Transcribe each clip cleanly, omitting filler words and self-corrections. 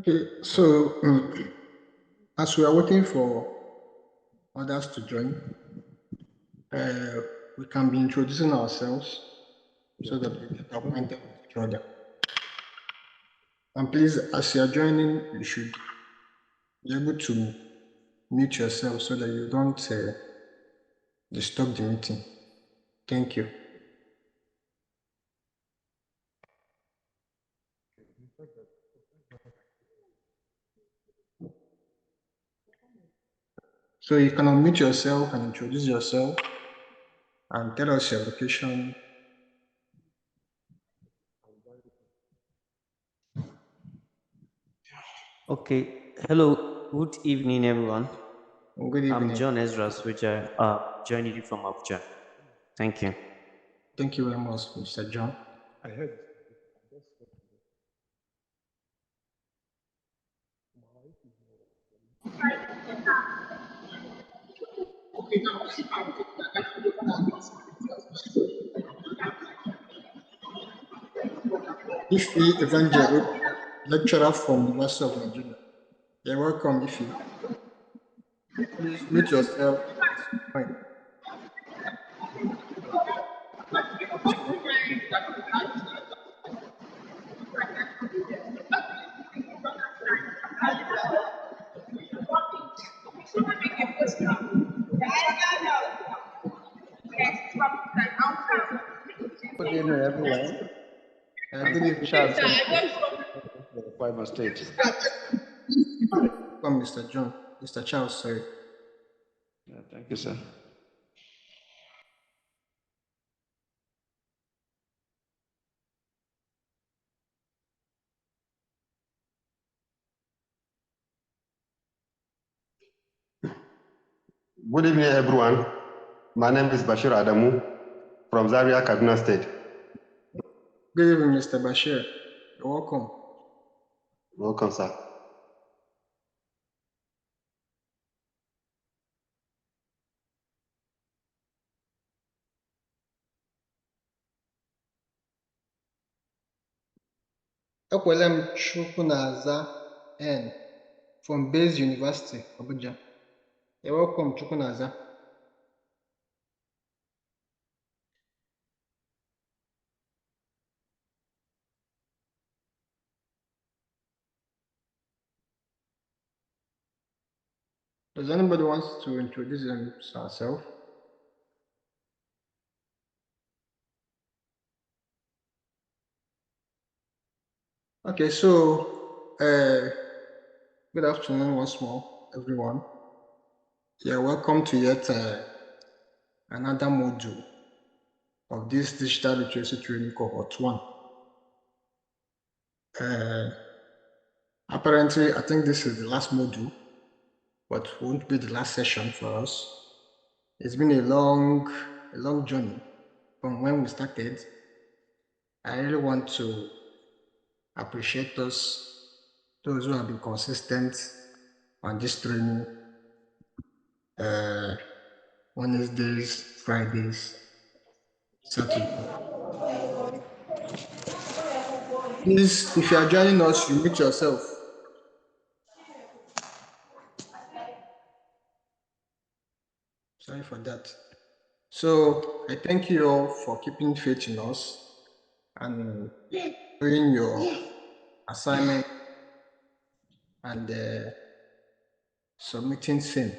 Okay, so as we are waiting for others to join, we can be introducing ourselves so that we get acquainted with each other. And please, as you are joining, you should be able to mute yourself so that you don't disturb the meeting. Thank you. So you can unmute yourself and introduce yourself and tell us your location. Okay. Hello. Good evening, everyone. Good evening. I'm John Ezra Switcher, joining you from Abuja. Thank you. Thank you very much, Mr. John. I heard. Ifi Evangelo, lecturer from University of Nigeria. You're welcome, Ifi. Please mute yourself. Fine. Good evening, everyone. Good evening. Charles from State. Welcome, Mr. John. Mr. Charles, sorry. Yeah, thank you, sir. Good evening, everyone. My name is Bashir Adamu from Zaria, Kaduna State. Good evening, Mr. Bashir. You're welcome. Welcome, sir. Ekwelem Chukwunaza N from Base University, Abuja. You're welcome, Chukwunaza. Does anybody want to introduce themselves? Okay, so good afternoon once more, everyone. You're welcome to yet another module of this digital literacy training cohort 1. Apparently, I think this is the last module, but won't be the last session for us. It's been a long journey from when we started. I really want to appreciate those who have been consistent on this training. Wednesdays, Fridays, Saturday. Please, if you are joining us, you mute yourself. Sorry for that. So I thank you all for keeping faith in us and doing your assignment and submitting same.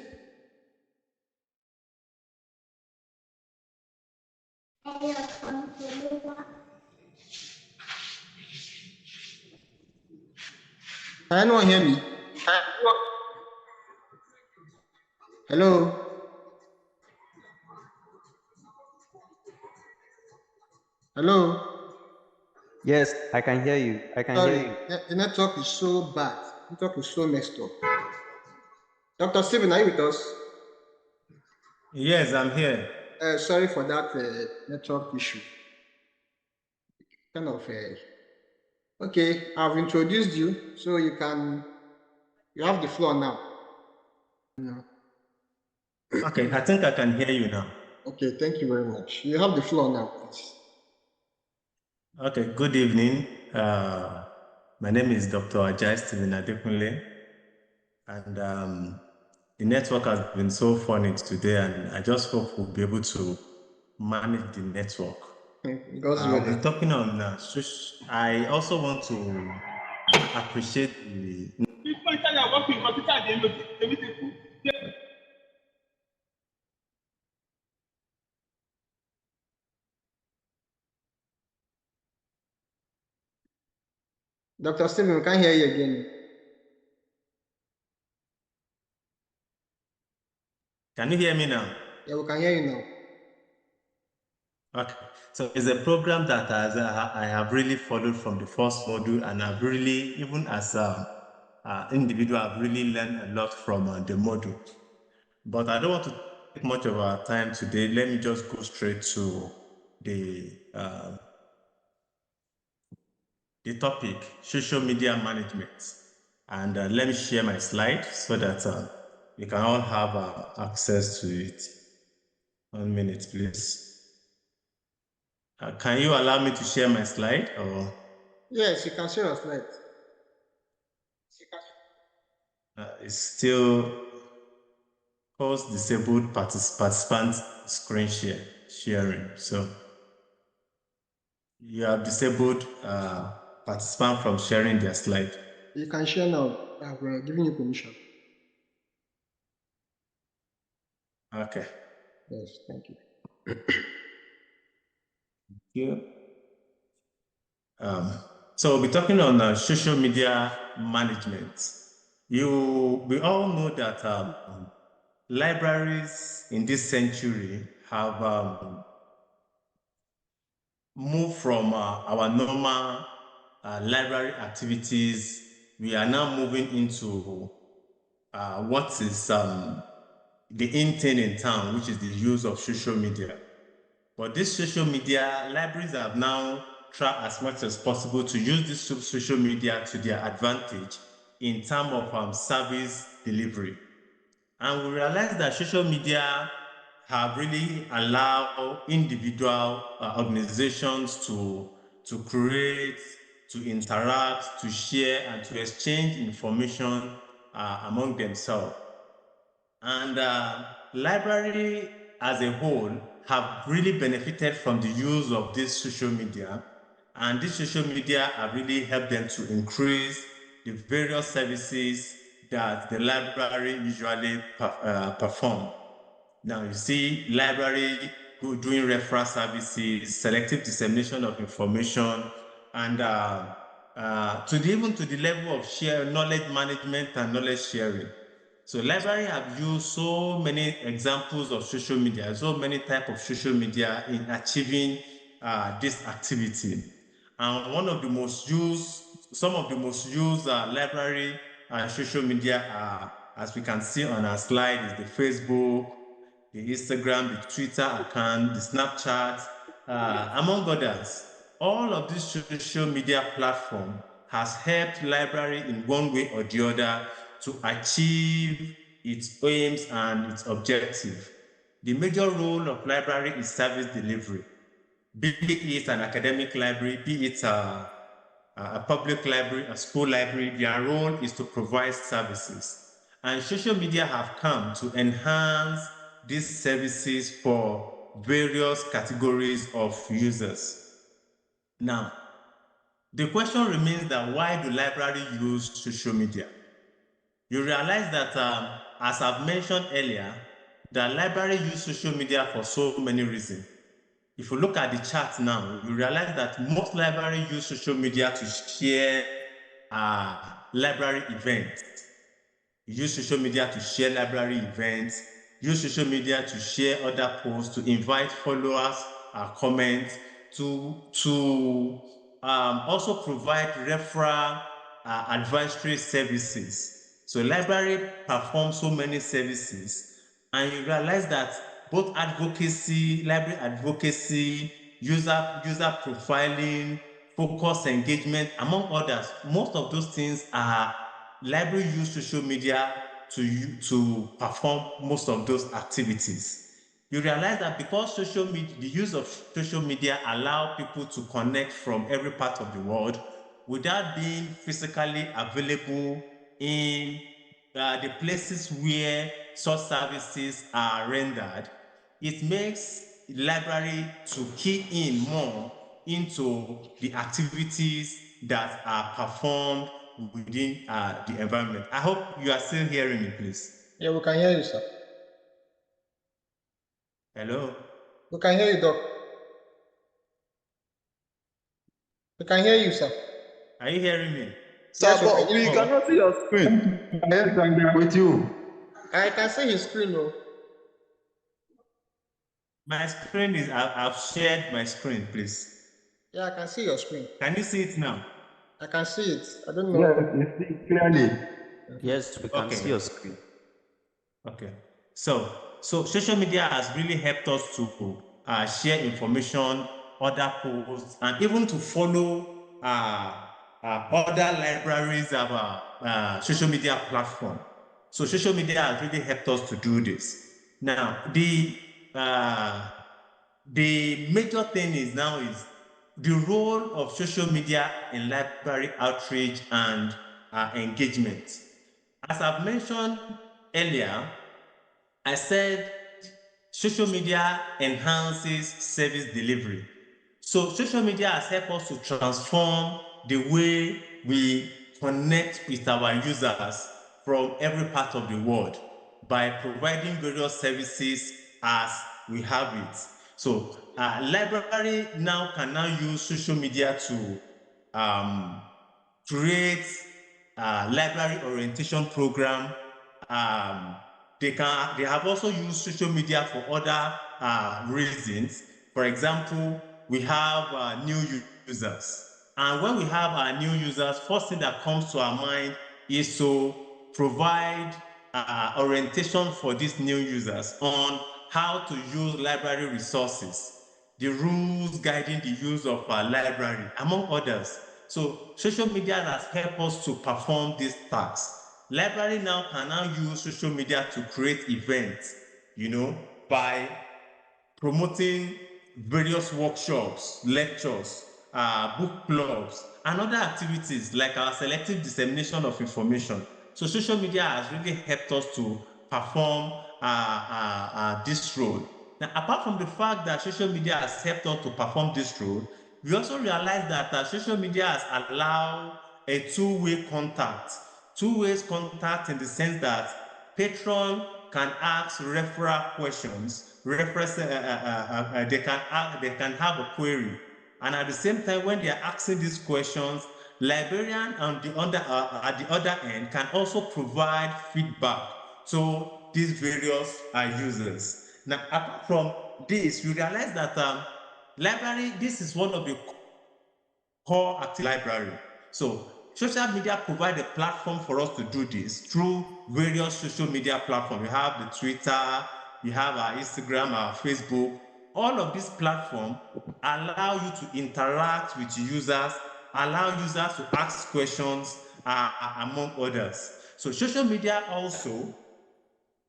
Can anyone hear me? Hello? Hello? Yes, I can hear you. I can Sorry, hear you. the network is so bad. The network is so messed up. Dr. Stephen, are you with us? Yes, I'm here. Sorry for that network issue. Kind of, okay, I've introduced you, so you have the floor now. Okay, I think I can hear you now. Okay, thank you very much. You have the floor now, please. Okay, good evening. My name is Dr. Ajay Stephen Adekunle, and the network has been so funny today, and I just hope we'll be able to manage the network. I'll be talking on. I also want to appreciate the. Dr. Stephen, we can't hear you again. Can you hear me now? Yeah, we can hear you now. Okay, so it's a program that I have really followed from the first module, and I've really, even as an individual, I've really learned a lot from the module. But I don't want to take much of our time today. Let me just go straight to the topic, social media management. And let me share my slide so that we can all have access to it. 1 minute, please. Can you allow me to share my slide? Or Yes, you can share your slide. it's still post disabled participant screen sharing. So you have disabled participant from sharing their slide. You can share now. We're giving you permission. Okay. Yes, thank you. Yeah. So we'll be talking on social media management. We all know that libraries in this century have moved from our normal library activities. We are now moving into what is the in thing in town, which is the use of social media. But this social media, libraries have now tried as much as possible to use this social media to their advantage in terms of service delivery. And we realize that social media have really allowed individual organizations to create, to interact, to share, and to exchange information among themselves. And library as a whole have really benefited from the use of this social media, and this social media have really helped them to increase the various services that the library usually perform. Now you see library doing referral services, selective dissemination of information, and even to the level of knowledge management and knowledge sharing. So library have used so many examples of social media, so many types of social media in achieving this activity. And some of the most used library social media as we can see on our slide, is the Facebook, the Instagram, the Twitter account, the Snapchat, among others. All of these social media platforms has helped library in one way or the other to achieve its aims and its objective. The major role of library is service delivery. Be it an academic library, be it a public library, a school library, their role is to provide services. And social media have come to enhance these services for various categories of users. Now, the question remains that why do libraries use social media? You realize that, as I've mentioned earlier, the library use social media for so many reasons. If you look at the chart now, you realize that most libraries use social media to share library events. You use social media to share library events, use social media to share other posts, to invite followers, comments, to also provide referral advisory services. So library performs so many services, and you realize that both advocacy, library advocacy, user profiling, focus engagement, among others, most of those things are library use social media to perform most of those activities. You realize that because the use of social media allow people to connect from every part of the world, without being physically available in the places where such services are rendered, it makes the library to key in more into the activities that are performed within the environment. I hope you are still hearing me, please. Yeah, we can hear you, sir. Hello? We can hear you, Doc. We can hear you, sir. Are you hearing me? Sir, Yes, we but can we hear you. cannot see your screen. Yes, I'm there with you. I can see his screen, though. My screen is, I've shared my screen, please. Yeah, I can see your screen. Can you see it now? I can see it. I don't know. Yes, you see clearly. Yes, we can Okay. see your screen. Okay. So social media has really helped us to share information, other posts, and even to follow other libraries of social media platform. So social media has really helped us to do this. Now, the major thing is the role of social media in library outreach and engagement. As I've mentioned earlier, I said social media enhances service delivery. So social media has helped us to transform the way we connect with our users from every part of the world by providing various services as we have it. So library now can use social media to create library orientation program. They have also used social media for other reasons. For example, we have new users. And when we have our new users, first thing that comes to our mind is to provide orientation for these new users on how to use library resources, the rules guiding the use of our library, among others. So social media has helped us to perform these tasks. Library now can use social media to create events, by promoting various workshops, lectures, book clubs, and other activities like our selective dissemination of information. So social media has really helped us to perform this role. Now, apart from the fact that social media has helped us to perform this role, we also realize that social media has allowed a two-way contact. Two-way contact in the sense that patron can ask referral questions, they can have a query, and at the same time, when they are asking these questions, librarian at the other end can also provide feedback to these various users. Now, apart from this, we realize that library, this is one of the core active library. So social media provide a platform for us to do this through various social media platforms. We have the Twitter, we have our Instagram, our Facebook. All of these platforms allow you to interact with users, allow users to ask questions, among others. So social media also,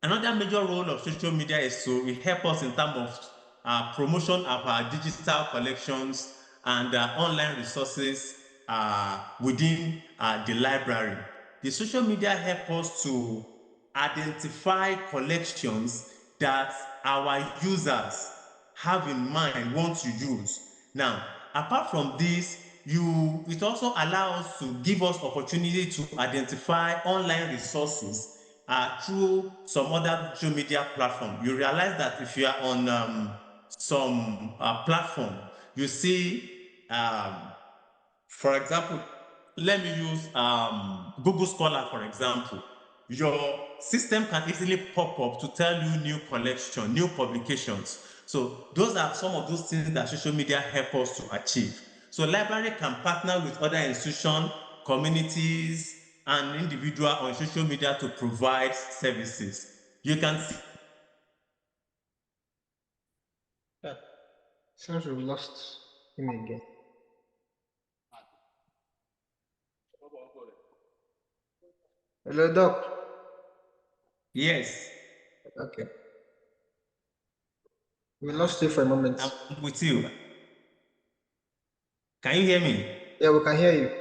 another major role of social media is to help us in terms of promotion of our digital collections and online resources within the library. The social media help us to identify collections that our users have in mind, want to use. Now, apart from this, it also allows us to give us opportunity to identify online resources through some other social media platform. You realize that if you are on some platform, you see, for example, let me use Google Scholar, for example. Your system can easily pop up to tell you new collection, new publications. So those are some of those things that social media help us to achieve. So library can partner with other institutions, communities, and individuals on social media to provide services. You can see. Yeah. Seems we lost him again. Hello, Doc. Yes. Okay. We lost you for a moment. I'm with you. Can you hear me? Yeah, we can hear you.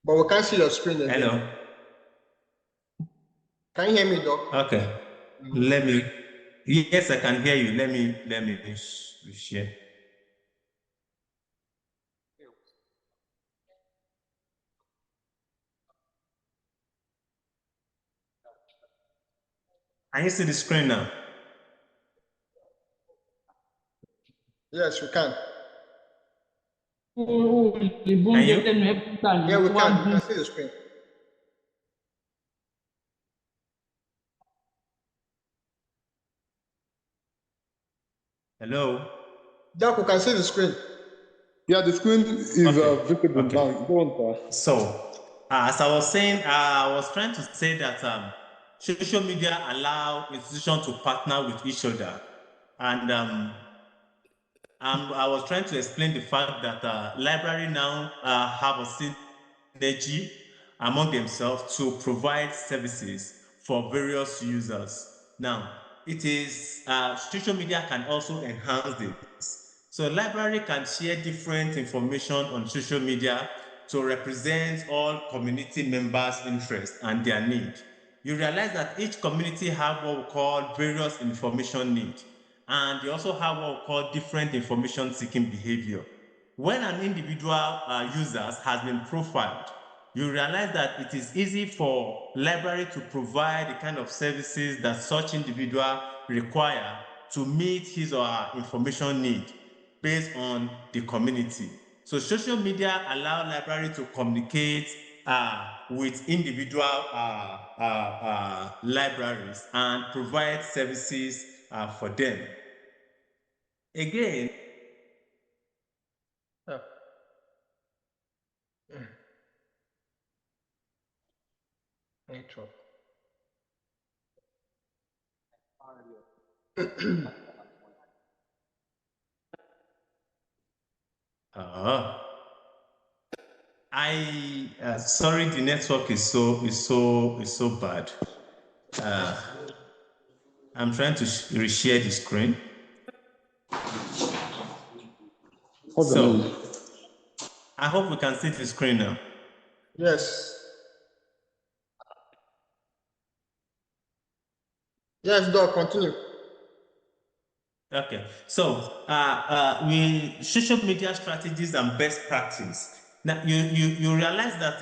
But we can't see your screen again. Hello. Can you hear me, Doc? Okay. Let me. Yes, I can hear you. Let me share. Can you see the screen now? Yes, we can. Can you? Yeah, we can. We can see the screen. Hello. Doc, we can see the screen. Yeah, the screen is visible now. Go on, sir. So, as I was saying, I was trying to say that social media allow institutions to partner with each other, and I was trying to explain the fact that library now have a synergy among themselves to provide services for various users. Now, it is social media can also enhance this. So library can share different information on social media to represent all community members' interests and their need. You realize that each community have what we call various information needs, and they also have what we call different information seeking behavior. When an individual user has been profiled, you realize that it is easy for library to provide the kind of services that such individual require to meet his or her information need based on the community. So social media allow library to communicate with individual libraries and provide services for them. Again, Network. Sorry, the network is so bad. I'm trying to reshare the screen. So I hope we can see the screen now. Yes. Yes, Doc, continue. Okay, so social media strategies and best practice. Now you realize that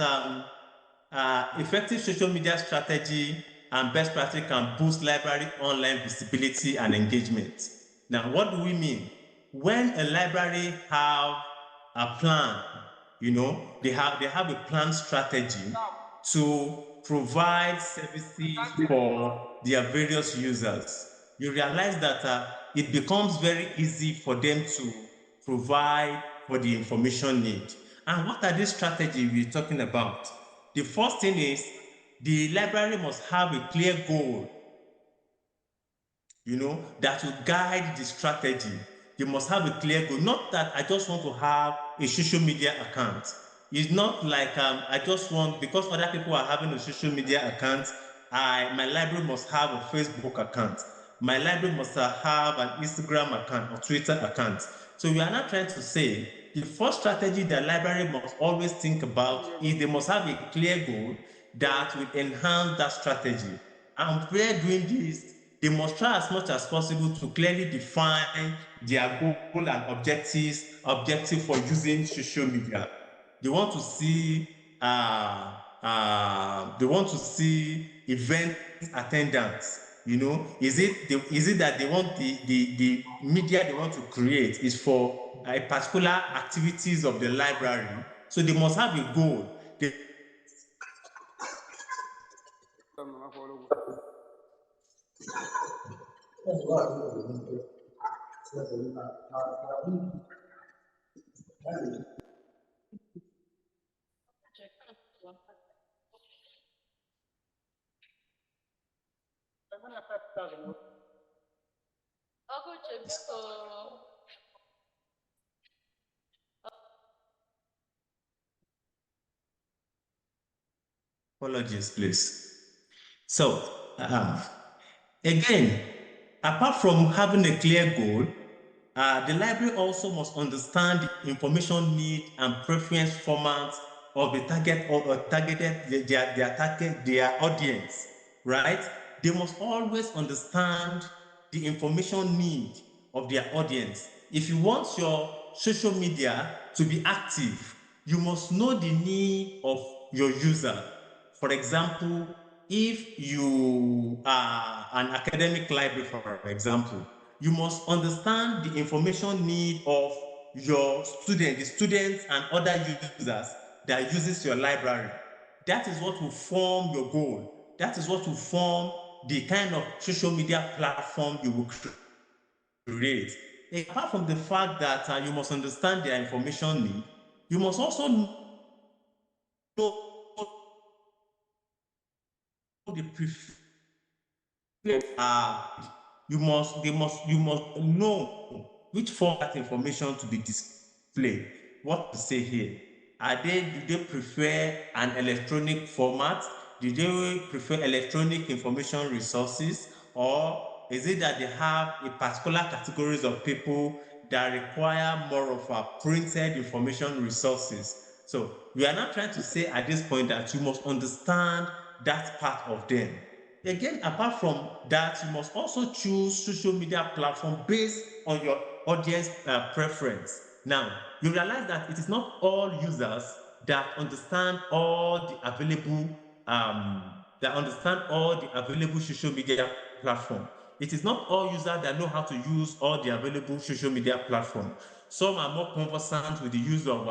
effective social media strategy and best practice can boost library online visibility and engagement. Now, what do we mean? When a library have a plan, they have a plan strategy to provide services for their various users. You realize that it becomes very easy for them to provide for the information need. And what are these strategies we're talking about? The first thing is the library must have a clear goal, that will guide the strategy. You must have a clear goal. Not that I just want to have a social media account. It's not like I just want, because other people are having a social media account, my library must have a Facebook account. My library must have an Instagram account or Twitter account. So we are not trying to say the first strategy the library must always think about is they must have a clear goal that will enhance that strategy. And where doing this, they must try as much as possible to clearly define their goal and objective for using social media. They want to see event attendance. Is it that they want the media they want to create is for a particular activities of the library? So they must have a goal. Apologies, please. So again, apart from having a clear goal, the library also must understand the information need and preference formats of the target or targeted their audience, right? They must always understand the information need of their audience. If you want your social media to be active, you must know the need of your user. For example, if you are an academic library, for example, you must understand the information need of your the students and other users that uses your library. That is what will form your goal. That is what will form the kind of social media platform you will create. Apart from the fact that you must understand their information need, you must also know the you must know which format information to be displayed. What to say here? Do they prefer an electronic format? Do they prefer electronic information resources? Or is it that they have a particular categories of people that require more of a printed information resources? So we are not trying to say at this point that you must understand that part of them. Again, apart from that, you must also choose social media platform based on your audience preference. Now, you realize that it is not all users that understand all the available social media platform. It is not all users that know how to use all the available social media platform. Some are more conversant with the use of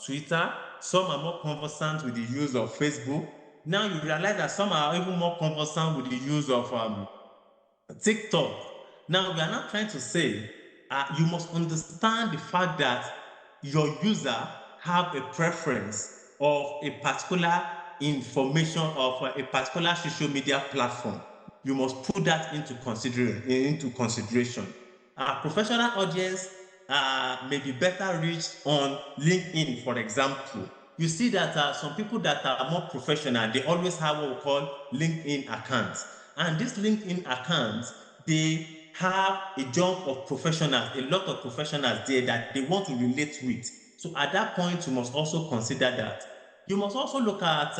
Twitter. Some are more conversant with the use of Facebook. Now you realize that some are even more conversant with the use of TikTok. Now we are not trying to say you must understand the fact that your user have a preference of a particular information of a particular social media platform. You must put that into consideration. Professional audience may be better reached on LinkedIn, for example. You see that some people that are more professional, they always have what we call LinkedIn accounts. And these LinkedIn accounts, they have a jump of professionals, a lot of professionals there that they want to relate with. So at that point, you must also consider that. You must also look at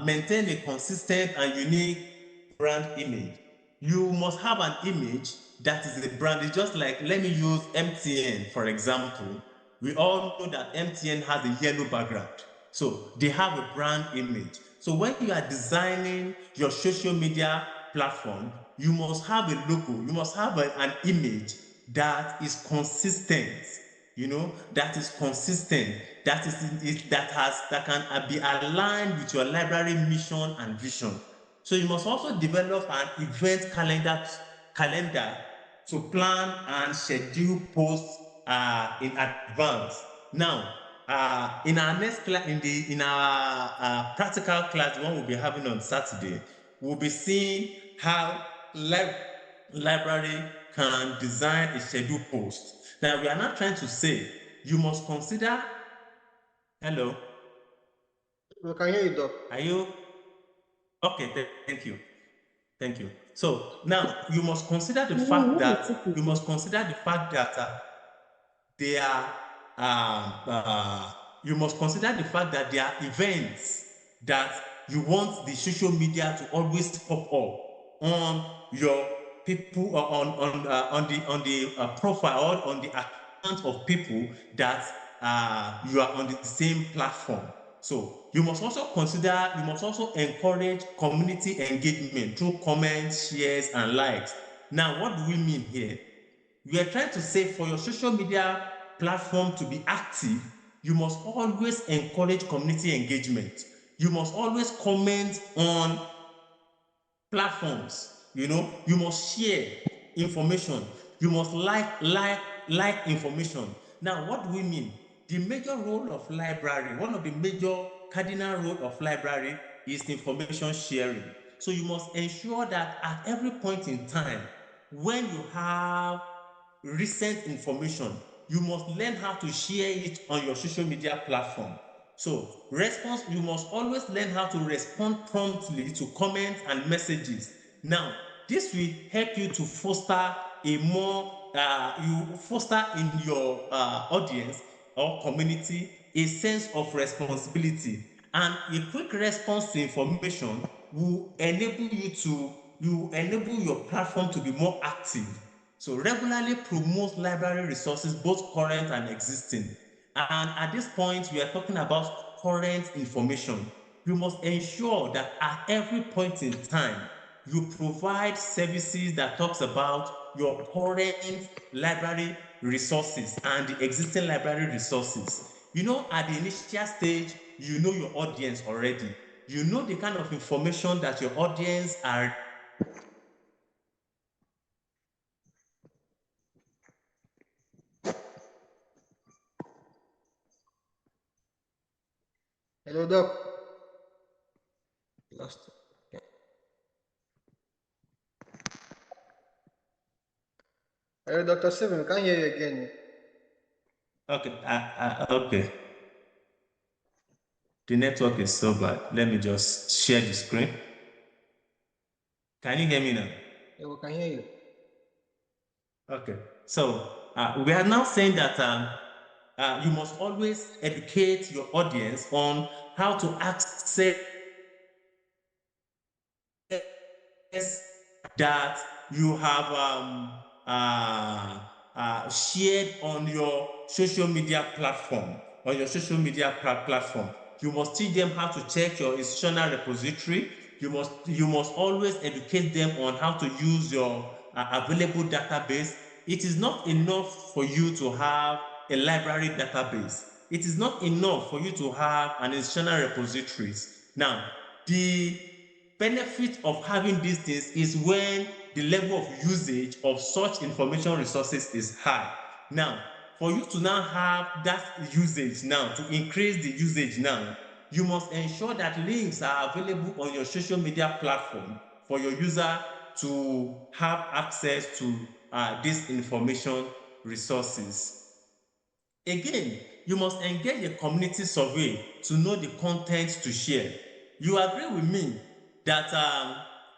maintain a consistent and unique brand image. You must have an image that is a brand. It's just like, let me use MTN, for example. We all know that MTN has a yellow background. So they have a brand image. So when you are designing your social media platform, you must have a logo, you must have an image that is consistent, that is consistent, that can be aligned with your library mission and vision. So you must also develop an event calendar to plan and schedule posts in advance. Now, in our next class, in our practical class, the one we'll be having on Saturday, we'll be seeing how library can design a schedule post. Now, we are not trying to say you must consider. Hello. We can hear you, Doc. Are you okay? Thank you. Thank you. So now you must consider the fact that there are events that you want the social media to always pop up on your people on the profile or on the account of people that you are on the same platform. So you must also encourage community engagement through comments, shares, and likes. Now, what do we mean here? We are trying to say for your social media platform to be active, you must always encourage community engagement. You must always comment on platforms. You must share information. You must like information. Now, what do we mean? The major role of library, one of the major cardinal role of library is information sharing. So you must ensure that at every point in time, when you have recent information, you must learn how to share it on your social media platform. So you must always learn how to respond promptly to comments and messages. Now, this will help you to foster in your audience or community a sense of responsibility, and a quick response to information will enable your platform to be more active. So regularly promote library resources, both current and existing. And at this point, we are talking about current information. You must ensure that at every point in time, you provide services that talks about your current library resources and the existing library resources. You know, at the initial stage, you know your audience already. You know the kind of information that your audience are. Hello, Doc. Lost. Okay. Hello, Dr. Steven. Can't hear you again. Okay, okay. The network is so bad. Let me just share the screen. Can you hear me now? Yeah, we can hear you. Okay, so we are now saying that you must always educate your audience on how to access that you have shared on your social media platform. You must teach them how to check your institutional repository. You must always educate them on how to use your available database. It is not enough for you to have a library database. It is not enough for you to have an institutional repositories. Now, the benefit of having these things is when the level of usage of such information resources is high. Now, for you to now have that usage now, to increase the usage now, you must ensure that links are available on your social media platform for your user to have access to these information resources. Again, you must engage a community survey to know the content to share. You agree with me that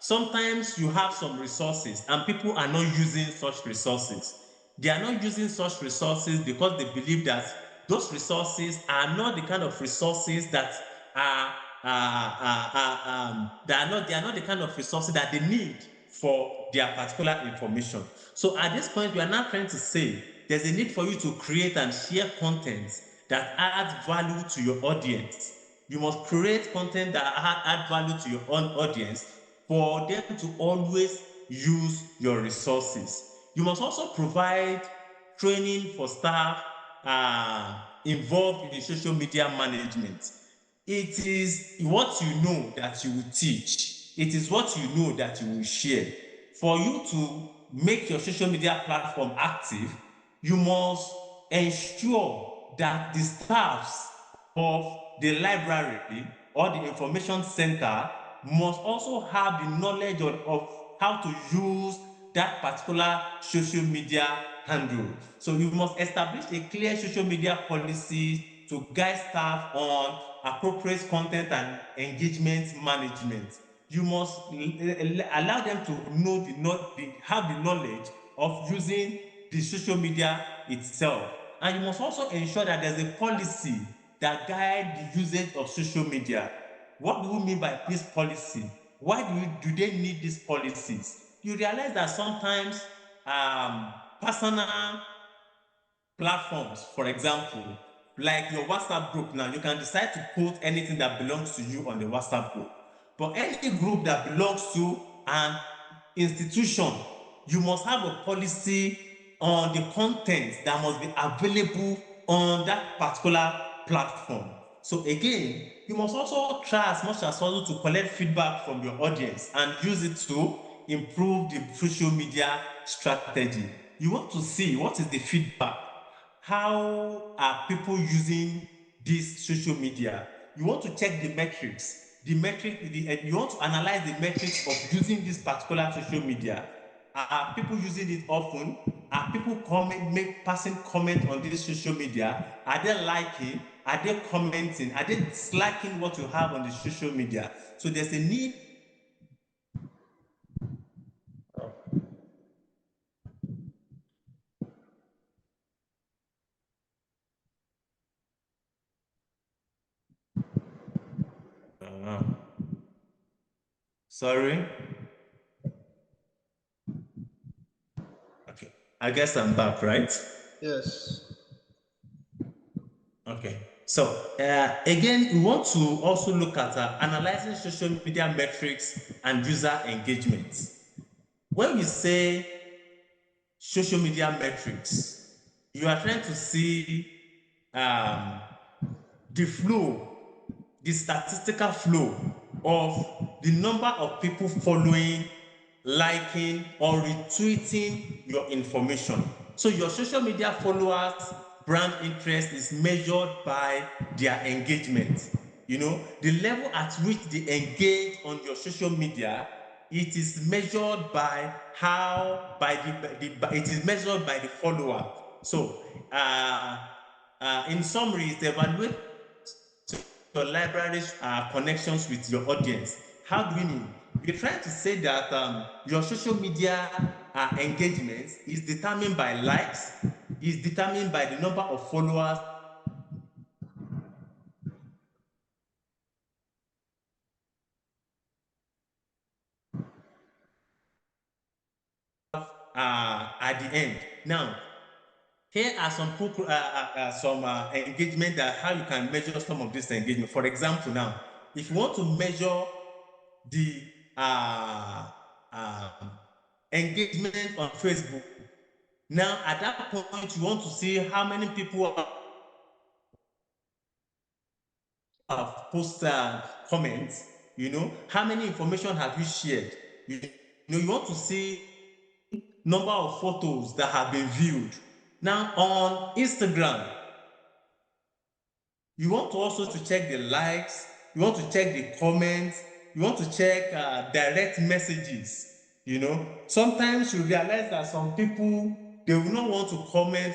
sometimes you have some resources and people are not using such resources. They are not using such resources because they believe that those resources are not the kind of resources that they are not the kind of resources that they need for their particular information. So at this point, we are now trying to say there's a need for you to create and share content that adds value to your audience. You must create content that add value to your own audience for them to always use your resources. You must also provide training for staff involved in social media management. It is what you know that you will teach. It is what you know that you will share. For you to make your social media platform active, you must ensure that the staffs of the library or the information center must also have the knowledge of how to use that particular social media handle. So you must establish a clear social media policy to guide staff on appropriate content and engagement management. You must allow them to know have the knowledge of using the social media itself. And you must also ensure that there's a policy that guides the usage of social media. What do we mean by this policy? Why do they need these policies? You realize that sometimes personal platforms, for example, like your WhatsApp group now, you can decide to put anything that belongs to you on the WhatsApp group. But any group that belongs to an institution, you must have a policy on the content that must be available on that particular platform. So again, you must also try as much as possible to collect feedback from your audience and use it to improve the social media strategy. You want to see what is the feedback. How are people using this social media? You want to check the metrics. You want to analyze the metrics of using this particular social media. Are people using it often? Are people passing comment on this social media? Are they liking? Are they commenting? Are they disliking what you have on the social media? So there's a need. Sorry. Okay, I guess I'm back, right? Yes. Okay, so again, we want to also look at analyzing social media metrics and user engagement. When we say social media metrics, you are trying to see the flow, the statistical flow of the number of people following, liking, or retweeting your information. So your social media followers' brand interest is measured by their engagement. You know, the level at which they engage on your social media, it is measured by it is measured by the follower. So in summary, it's evaluate your library's connections with your audience. How do we mean? We're trying to say that your social media engagement is determined by likes, is determined by the number of followers at the end. Now, here are some engagement that how you can measure some of this engagement. For example, now, if you want to measure the engagement on Facebook, now at that point you want to see how many people have posted comments. You know, how many information have you shared? You know, you want to see number of photos that have been viewed. Now on Instagram, you want to also to check the likes, you want to check the comments, you want to check direct messages. You know, sometimes you realize that some people, they will not want to comment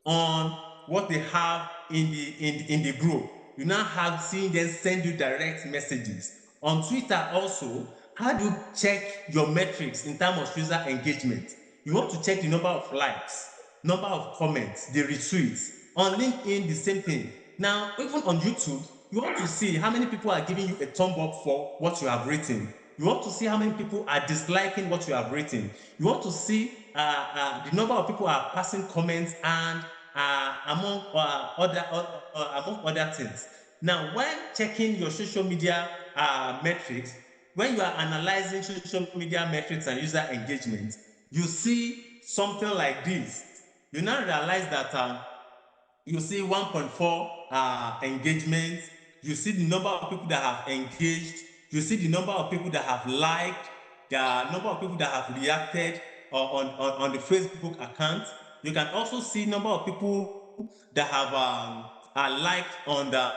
on what they have in the group. You now have seen them send you direct messages. On Twitter also, how do you check your metrics in terms of user engagement? You want to check the number of likes, number of comments, the retweets. On LinkedIn, the same thing. Now, even on YouTube, you want to see how many people are giving you a thumb up for what you have written. You want to see how many people are disliking what you have written. You want to see the number of people are passing comments and among other things. Now, when checking your social media metrics, when you are analyzing social media metrics and user engagement, you see something like this. You now realize that you see 1.4 engagements, you see the number of people that have engaged, you see the number of people that have liked, the number of people that have reacted on the Facebook account. You can also see number of people that have liked on the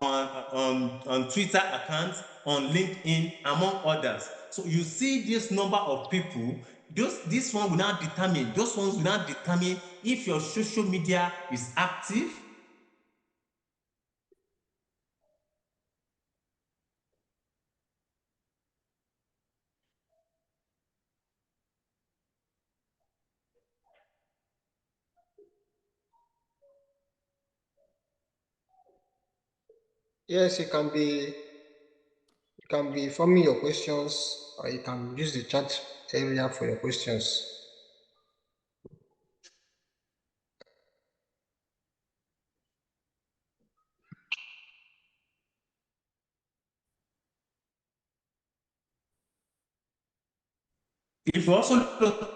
on Twitter accounts, on LinkedIn, among others. So you see this number of people, this one will now determine, those ones will now determine if your social media is active. Yes, you can be forming your questions, or you can use the chat area for your questions. If you also look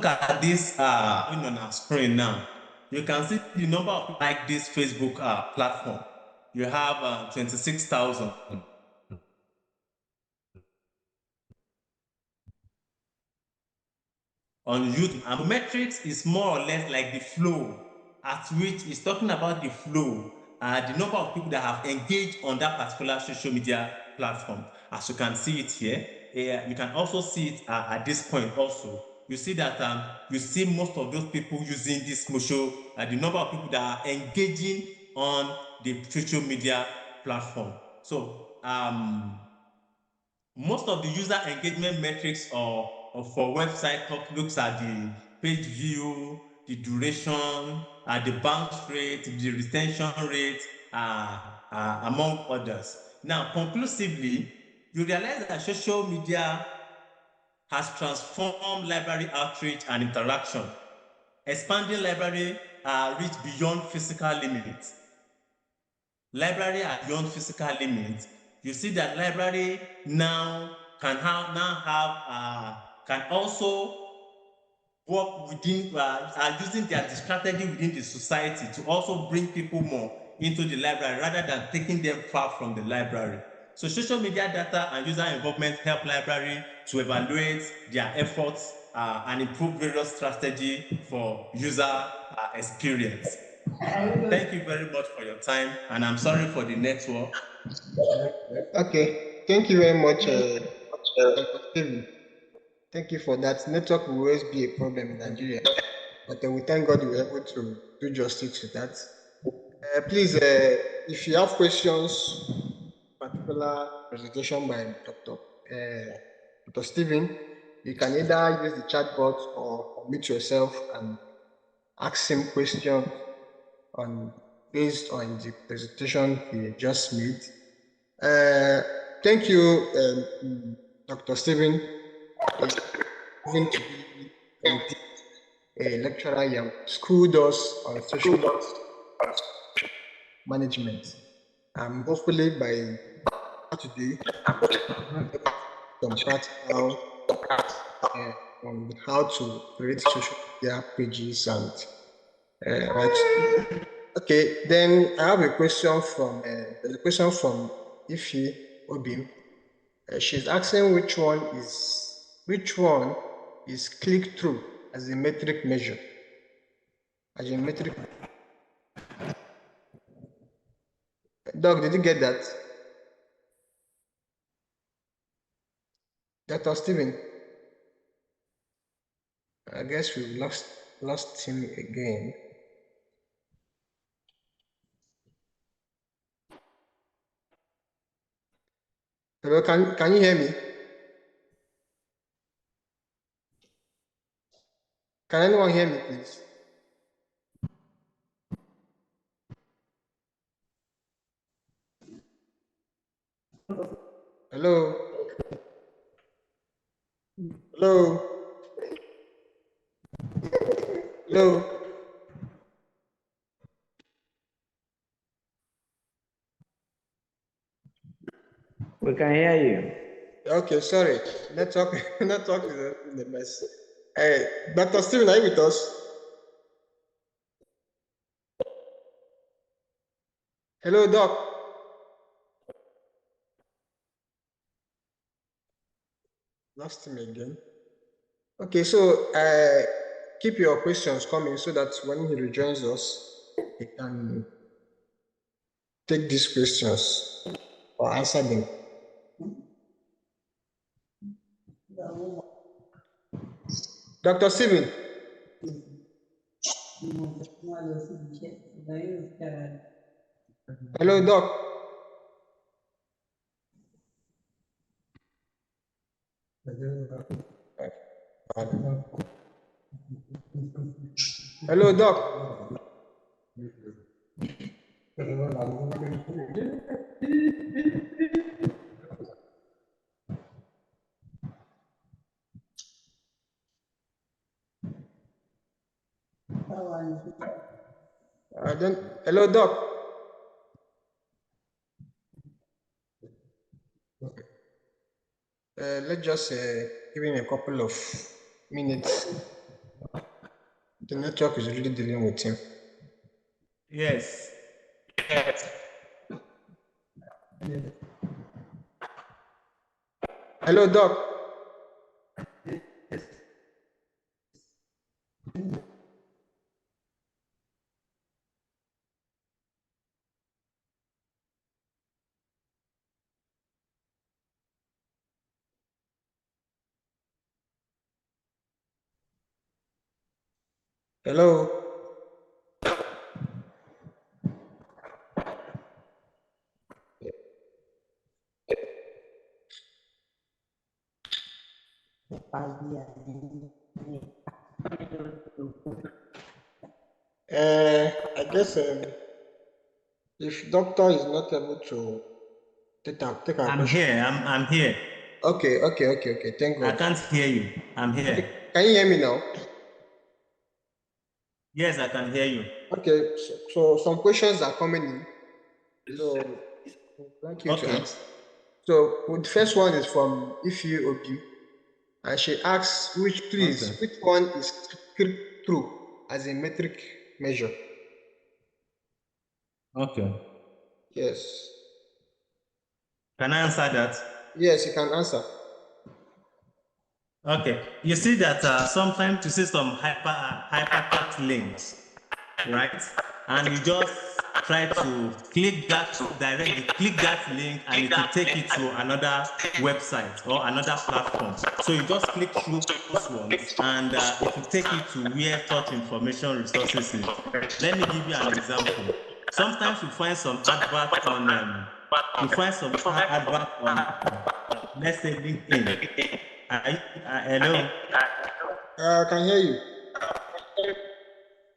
at this on our screen now, you can see the number of people like this Facebook platform. You have 26,000. On YouTube, and metrics is more or less like the flow at which it's talking about the flow, the number of people that have engaged on that particular social media platform. As you can see it here, you can also see it at this point also. You see that you see most of those people using this social, the number of people that are engaging on the social media platform. So most of the user engagement metrics or for website looks at the page view, the duration, the bounce rate, the retention rate, among others. Now, conclusively, you realize that social media has transformed library outreach and interaction, expanding library reach beyond physical limits. Library are beyond physical limits. You see that library now can also work within, using their strategy within the society to also bring people more into the library rather than taking them far from the library. So social media data and user involvement help library to evaluate their efforts and improve various strategy for user experience. Thank you very much for your time, and I'm sorry for the network. Okay, thank you very much, Dr. Stephen. Thank you for that. Network will always be a problem in Nigeria, but we thank God we were able to do justice to that. Please, if you have questions, particular presentation by Dr. Stephen, you can either use the chat box or unmute yourself and ask him questions based on the presentation he just made. Thank you, Dr. Stephen. Even to be a lecturer, you schooled us on social management. Hopefully by today, some practical on how to create social media pages and right. Okay, then I have a question from there's a question from Ifi Obim. She's asking which one is click through as a metric measure. As a metric. Doc, did you get that? Dr. Stephen. I guess we've lost him again. Hello, can you hear me? Can anyone hear me, please? Hello? Hello? Hello? We can hear you. Okay, sorry. Network is in the mess. Dr. Stephen, are you with us? Hello, Doc. Lost him again. Okay, so keep your questions coming so that when he rejoins us, he can take these questions or answer them. Dr. Stephen. Hello, Doc. Hello, Doc. Hello, Doc. Let's just give him a couple of minutes. The network is really dealing with him. Yes. Hello, Doc. Hello. I guess if doctor is not able to take our I'm question. here. I'm here. Okay. Thank God. I can't hear you. I'm here. Okay. Can you hear me now? Yes, I can hear you. Okay. So some questions are coming in. So thank you to ask. So the first one is from Ifi Obi, and she asks, which one is true as a metric measure? Okay. Yes. Can I answer that? Yes, you can answer. Okay. You see that sometimes you see some hypertext links, right? And you just try to click that link, and it will take you to another website or another platform. So you just click through those ones, and it will take you to where such information resources is. Let me give you an example. Sometimes you find some advert on let's say LinkedIn. Hello. I can hear you.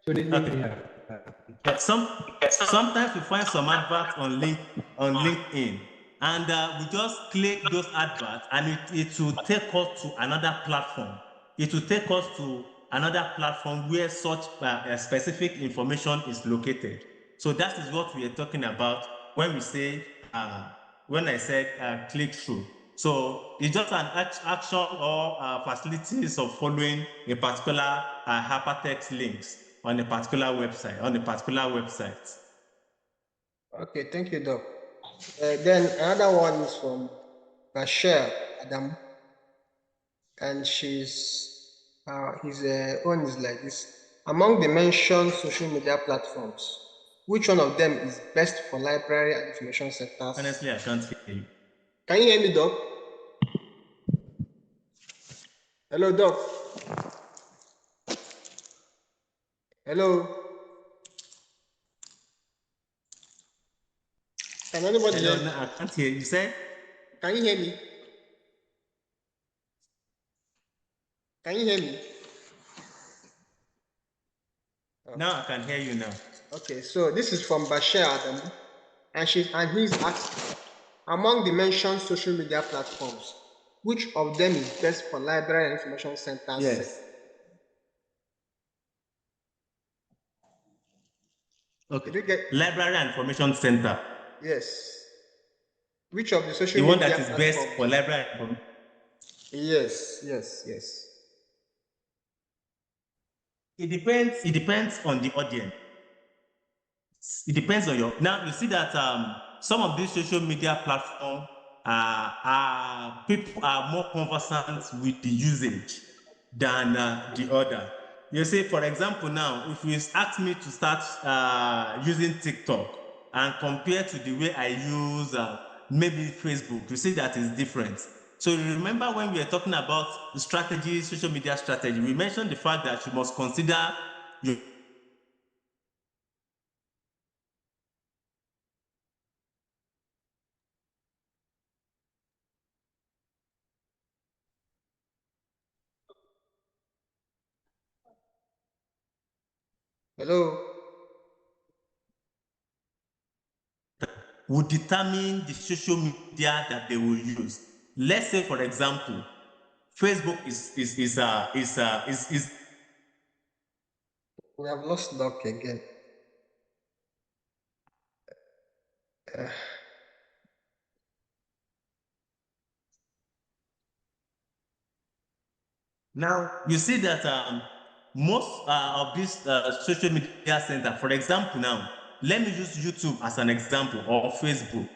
Okay. Sometimes we find some adverts on LinkedIn, and we just click those adverts, and it will take us to another platform. It will take us to another platform where such specific information is located. So that is what we are talking about when we say when I said click through. So it's just an action or facilities of following a particular hypertext links on a particular website. Okay, thank you, Doc. Then another one is from Bashir Adam, and his own is like this. Among the mentioned social media platforms, which one of them is best for library and information centers? Honestly, I can't hear you. Can you hear me, Doc? Hello, Doc. Hello. Can anybody hear me? No, I can't hear you. Say? Can you hear me? Can you hear me? Now I can hear you now. Okay, so this is from Bashir Adam, and he's asking, among the mentioned social media platforms, which of them is best for library and information centers? Yes. Okay. Did you get Library and Information Center. Yes. Which of the social The media one that is platforms? best for library and information. Yes. It depends on the audience. It depends on your. Now you see that some of these social media platforms people are more conversant with the usage than the other. You see, for example, now if you ask me to start using TikTok and compare to the way I use maybe Facebook, you see that is different. So you remember when we were talking about the strategy, social media strategy, we mentioned the fact that you must consider your Hello. will determine the social media that they will use. Let's say, for example, Facebook is. We have lost Doc again. Now you see that most of these social media center, for example, now let me use YouTube as an example or Facebook.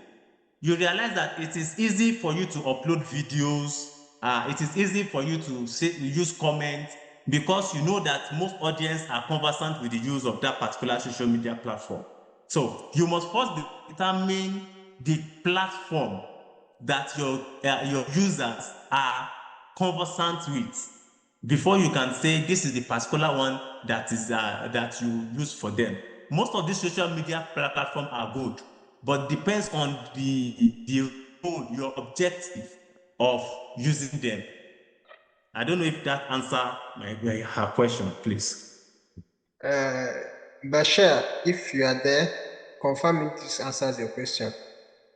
You realize that it is easy for you to upload videos. It is easy for you to use comments because you know that most audience are conversant with the use of that particular social media platform. So you must first determine the platform that your users are conversant with before you can say this is the particular one that is that you use for them. Most of these social media platforms are good, but depends on the role, your objective of using them. I don't know if that answer her question, please. Bashir, if you are there, confirm if this answers your question.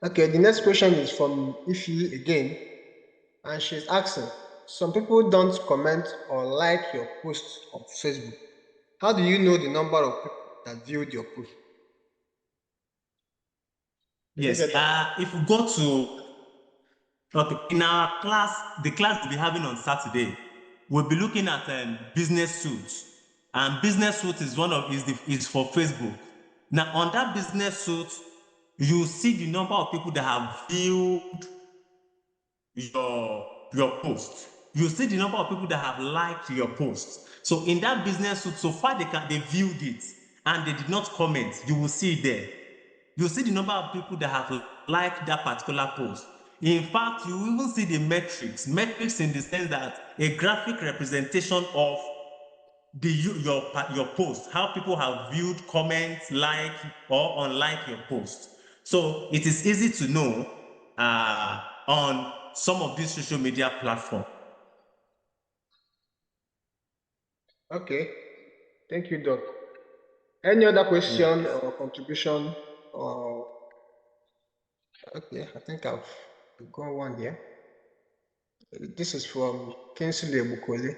Okay, the next question is from Ifi again, and she's asking, some people don't comment or like your post on Facebook. How do you know the number of people that viewed your post? Yes, if we go to, okay, in our class, the class we'll be having on Saturday, we'll be looking at business suits. And business suit is is for Facebook. Now on that business suit, you see the number of people that have viewed your post. You see the number of people that have liked your post. So in that business suit, so far they viewed it and they did not comment. You will see it there. You see the number of people that have liked that particular post. In fact, you even see the metrics in the sense that a graphic representation of your post, how people have viewed, comments, like or unlike your post. So it is easy to know on some of these social media platforms. Okay, thank you, Doc. Any other question or contribution? Or okay, I think I've got one here. This is from Kinsley Bukole.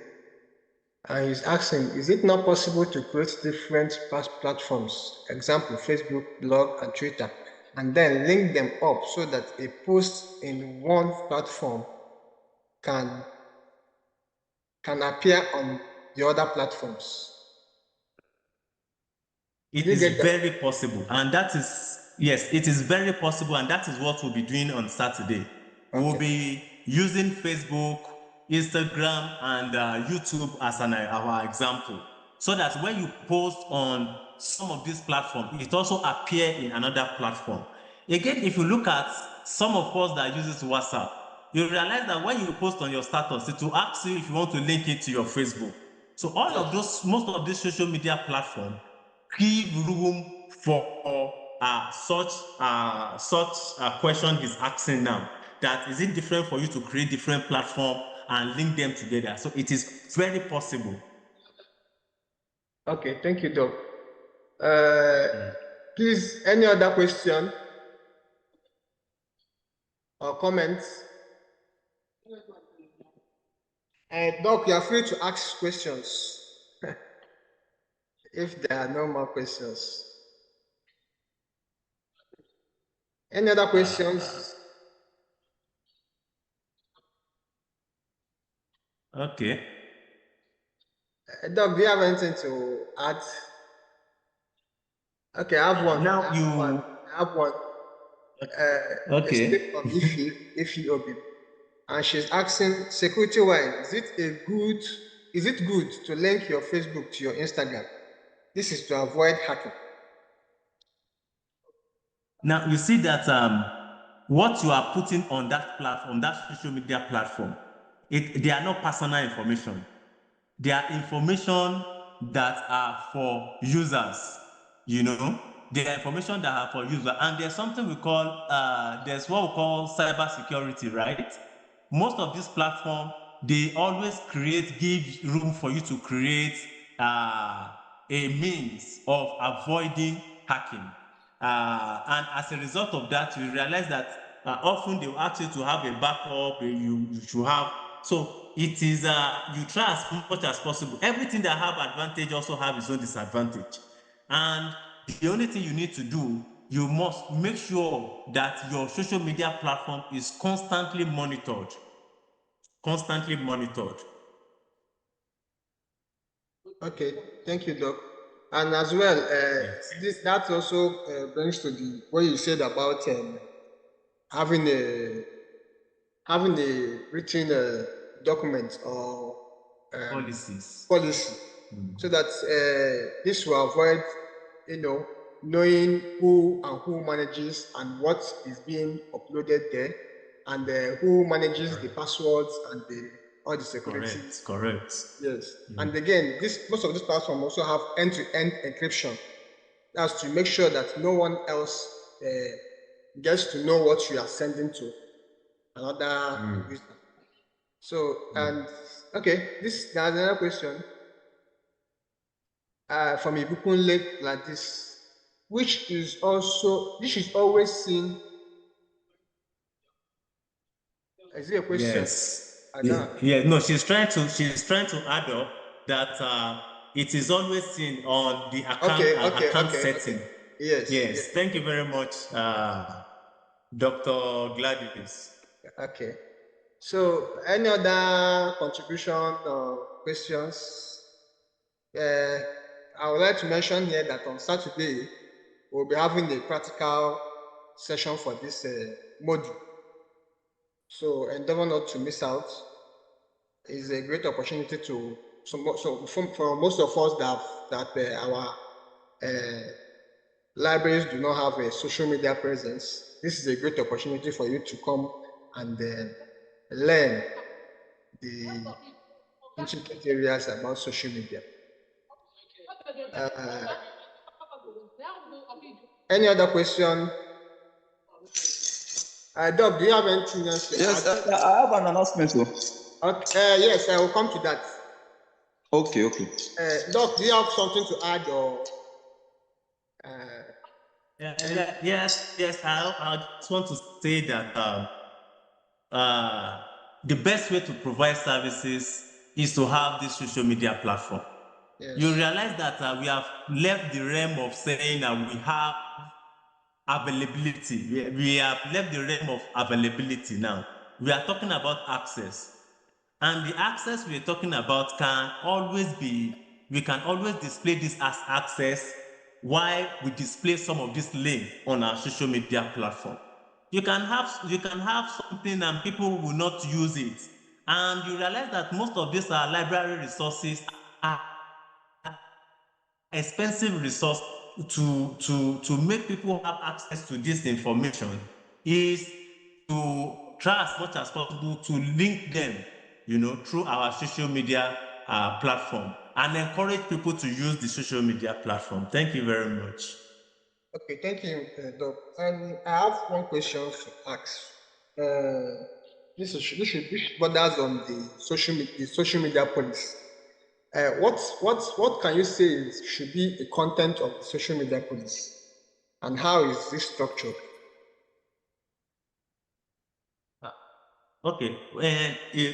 And he's asking, is it not possible to create different platforms, example, Facebook, blog, and Twitter, and then link them up so that a post in one platform can appear on the other platforms? It is very possible, and that is, yes, it is very possible, and that is what we'll be doing on Saturday. Okay. We'll be using Facebook, Instagram, and YouTube as our example, so that when you post on some of these platforms, it also appear in another platform. Again, if you look at some of us that uses WhatsApp, you realize that when you post on your status, it will ask you if you want to link it to your Facebook. So all of those, most of these social media platforms give room for such question he's asking now. That is it different for you to create different platforms and link them together? So it is very possible. Okay, thank you, Doc. Please, any other question or comments? Doc, you are free to ask questions if there are no more questions. Any other questions? Okay. Doc, do you have anything to add? Okay, I have one. Now I have one. Okay. From Ifi Obi, and she's asking, security-wise, is it good to link your Facebook to your Instagram? This is to avoid hacking. Now you see that what you are putting on that platform, that social media platform, they are not personal information. They are information that are for users, you know. They are information that are for users. And there's something we call, there's what we call cyber security, right? Most of these platforms, they always give room for you to create a means of avoiding hacking. And as a result of that, you realize that often they will ask you to have a backup, you should have. So it is, you try as much as possible. Everything that have advantage also have its own disadvantage. And the only thing you need to do, you must make sure that your social media platform is constantly monitored. Constantly monitored. Okay, thank you, Doc. And as well, that also brings to the what you said about having a written document or policy, so that this will avoid, knowing who manages and what is being uploaded there, and who manages the passwords and all the security. Correct. Yes. And again, most of these platforms also have end-to-end encryption. That's to make sure that no one else gets to know what you are sending to another user. So, and okay, there's another question. from Ibukunle like this, which is always seen. Is it a question? Yes. Yeah. No, she's trying to add up that it is always seen on the account setting. Okay. Yes. Thank you very much, Dr. Gladys. Okay. So, any other contribution or questions? I would like to mention here that on Saturday, we'll be having a practical session for this module. So, endeavor not to miss out. It's a great opportunity for most of us that our libraries do not have a social media presence. This is a great opportunity for you to come and learn the intricate areas about social media. Any other question? Doc, do you have anything else to add? I have an announcement. Okay, yes, I will come to that. Okay. Doc, do you have something to add or? Yes. I just want to say that the best way to provide services is to have this social media platform. Yes. You realize that we have left the realm of saying that we have availability. We have left the realm of availability now. We are talking about access. And the access we're talking about we can always display this as access while we display some of this link on our social media platform. You can have something and people will not use it. And you realize that most of these library resources are expensive resource to make people have access to this information is to try as much as possible to link them, through our social media platform and encourage people to use the social media platform. Thank you very much. Okay, thank you, Doc. And I have one question to ask. This borders on the social media policy. What can you say should be the content of the social media policy, and how is this structured? Okay,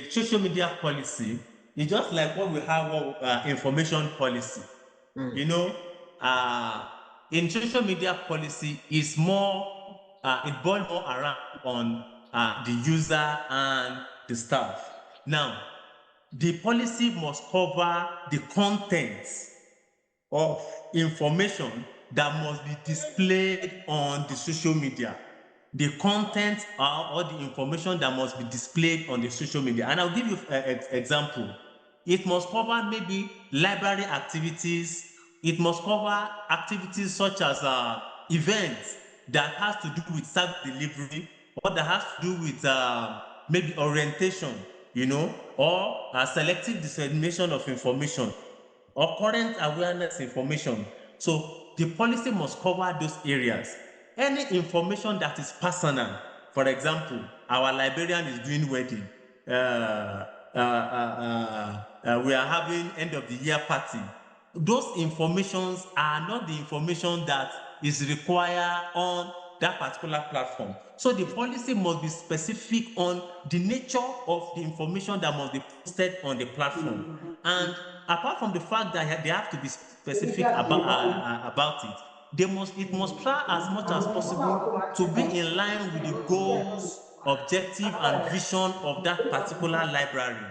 social media policy is just like what we have information policy. In social media policy is more, it boils more around on the user and the staff. Now, the policy must cover the contents of information that must be displayed on the social media. The content or the information that must be displayed on the social media. And I'll give you an example. It must cover maybe library activities. It must cover activities such as events that has to do with service delivery, or that has to do with maybe orientation, or selective dissemination of information, or current awareness information. So the policy must cover those areas. Any information that is personal, for example, our librarian is doing wedding, we are having end of the year party. Those informations are not the information that is required on that particular platform. So the policy must be specific on the nature of the information that must be posted on the platform. And apart from the fact that they have to be specific about it, it must try as much as possible to be in line with the goals, objective, and vision of that particular library.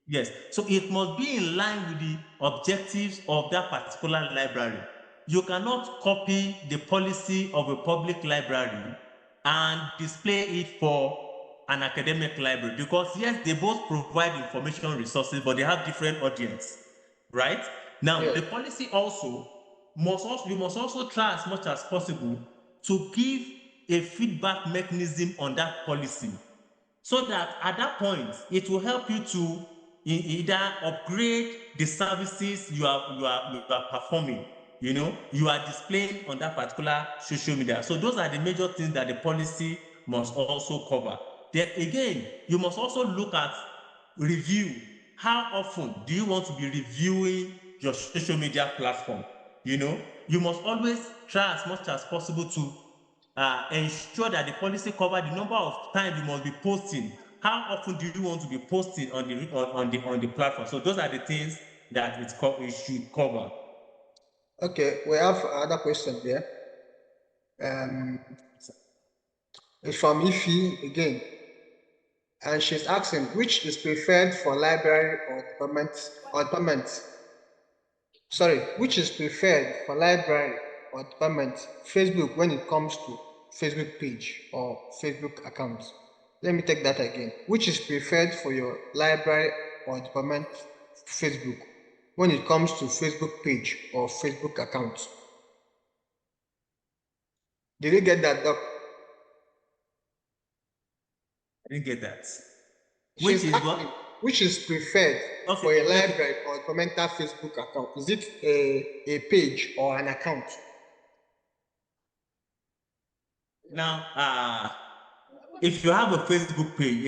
Yes. So it must be in line with the objectives of that particular library. You cannot copy the policy of a public library and display it for an academic library, because yes, they both provide information resources, but they have different audience, right? Now, the policy you must also try as much as possible to give a feedback mechanism on that policy, so that at that point it will help you to either upgrade the services you are performing, you are displaying on that particular social media. So those are the major things that the policy must also cover. Then again, you must also look at review. How often do you want to be reviewing your social media platform? You must always try as much as possible to ensure that the policy cover the number of times you must be posting. How often do you want to be posting on the platform? So those are the things that it should cover. Okay, we have another question there. It's from Ify again, and she's asking which is preferred for library or department. Sorry, which is preferred for library or department? Facebook when it comes to Facebook page or Facebook account. Let me take that again. Which is preferred for your library or department Facebook when it comes to Facebook page or Facebook account? Did you get that, Doc? I didn't get that. Which is preferred for a library or departmental Facebook account? Is it a page or an account? Now, if you have a Facebook page,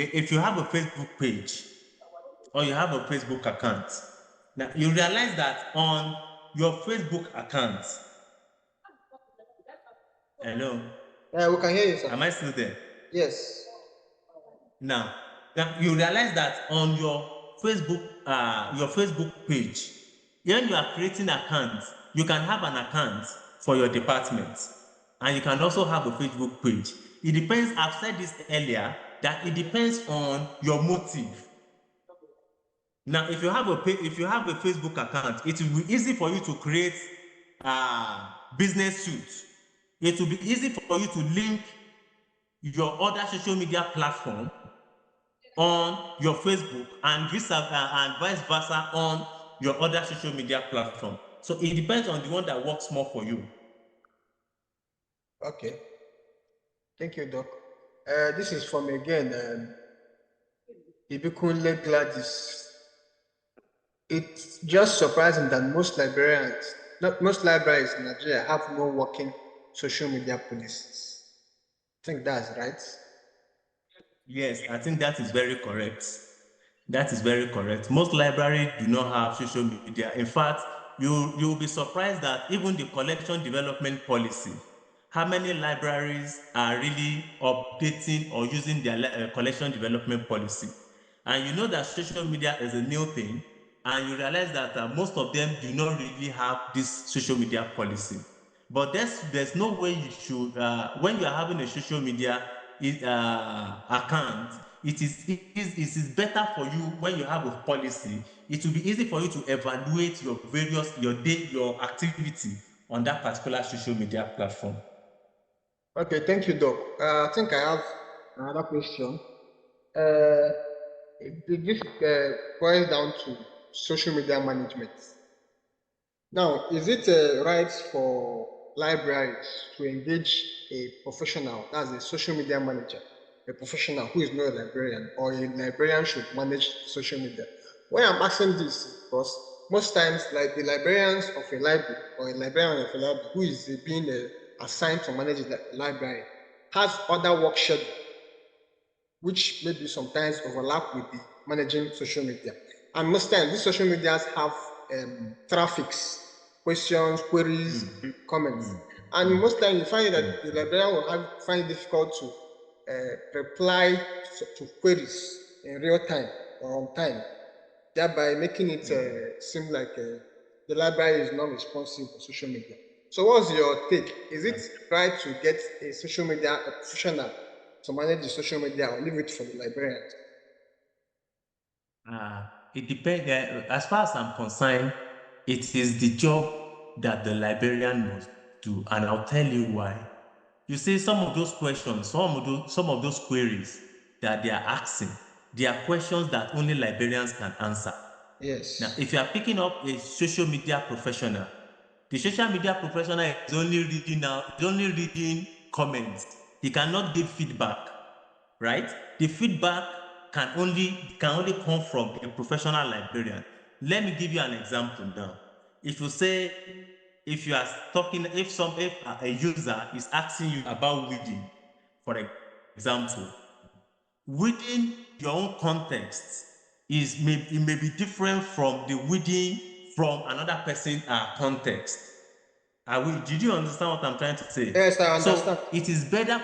or you have a Facebook account, now you realize that on your Facebook account, hello? Yeah, we can hear you, sir. Am I still there? Yes. Now you realize that on your Facebook page, when you are creating accounts, you can have an account for your department, and you can also have a Facebook page. It depends. I've said this earlier that it depends on your motive. Now, if you have a Facebook account, it will be easy for you to create business suits. It will be easy for you to link your other social media platform on your Facebook and vice versa on your other social media platform. So it depends on the one that works more for you. Okay. Thank you, Doc. This is from again Ibikunle Gladys. It's just surprising that most libraries in Nigeria have no working social media policies. I think that's right. Yes, I think that is very correct. That is very correct. Most libraries do not have social media. In fact, you'll be surprised that even the collection development policy, how many libraries are really updating or using their collection development policy? And you know that social media is a new thing, and you realize that most of them do not really have this social media policy. But there's no way you should, when you are having a social media account, it is better for you when you have a policy. It will be easy for you to evaluate your activity on that particular social media platform. Okay, thank you, Doc. I think I have another question. This boils down to social media management. Now, is it right for libraries to engage a professional, that's a social media manager, a professional who is not a librarian, or a librarian should manage social media? Why I'm asking this because most times, like the librarians of a library or a librarian of a library who is being assigned to manage the library has other work schedule, which maybe sometimes overlap with the managing social media. And most times, these social medias have traffics, questions, queries, comments. And most times, you find that the librarian will find it difficult to reply to queries in real time or on time, thereby making it seem like the library is not responsive for social media. So what's your take? Is it right to get a social media professional to manage the social media or leave it for the librarian? It depends. As far as I'm concerned, it is the job that the librarian must do, and I'll tell you why. You see, some of those questions, some of those queries that they are asking, they are questions that only librarians can answer. Yes. Now, if you are picking up a social media professional, the social media professional is only reading comments. He cannot give feedback, right? The feedback can only come from a professional librarian. Let me give you an example now. If you say if you are talking, if a user is asking you about weeding, for example, within your own context it may be different from the weeding from another person's context. Did you understand what I'm trying to say? Yes, I understand. So it is better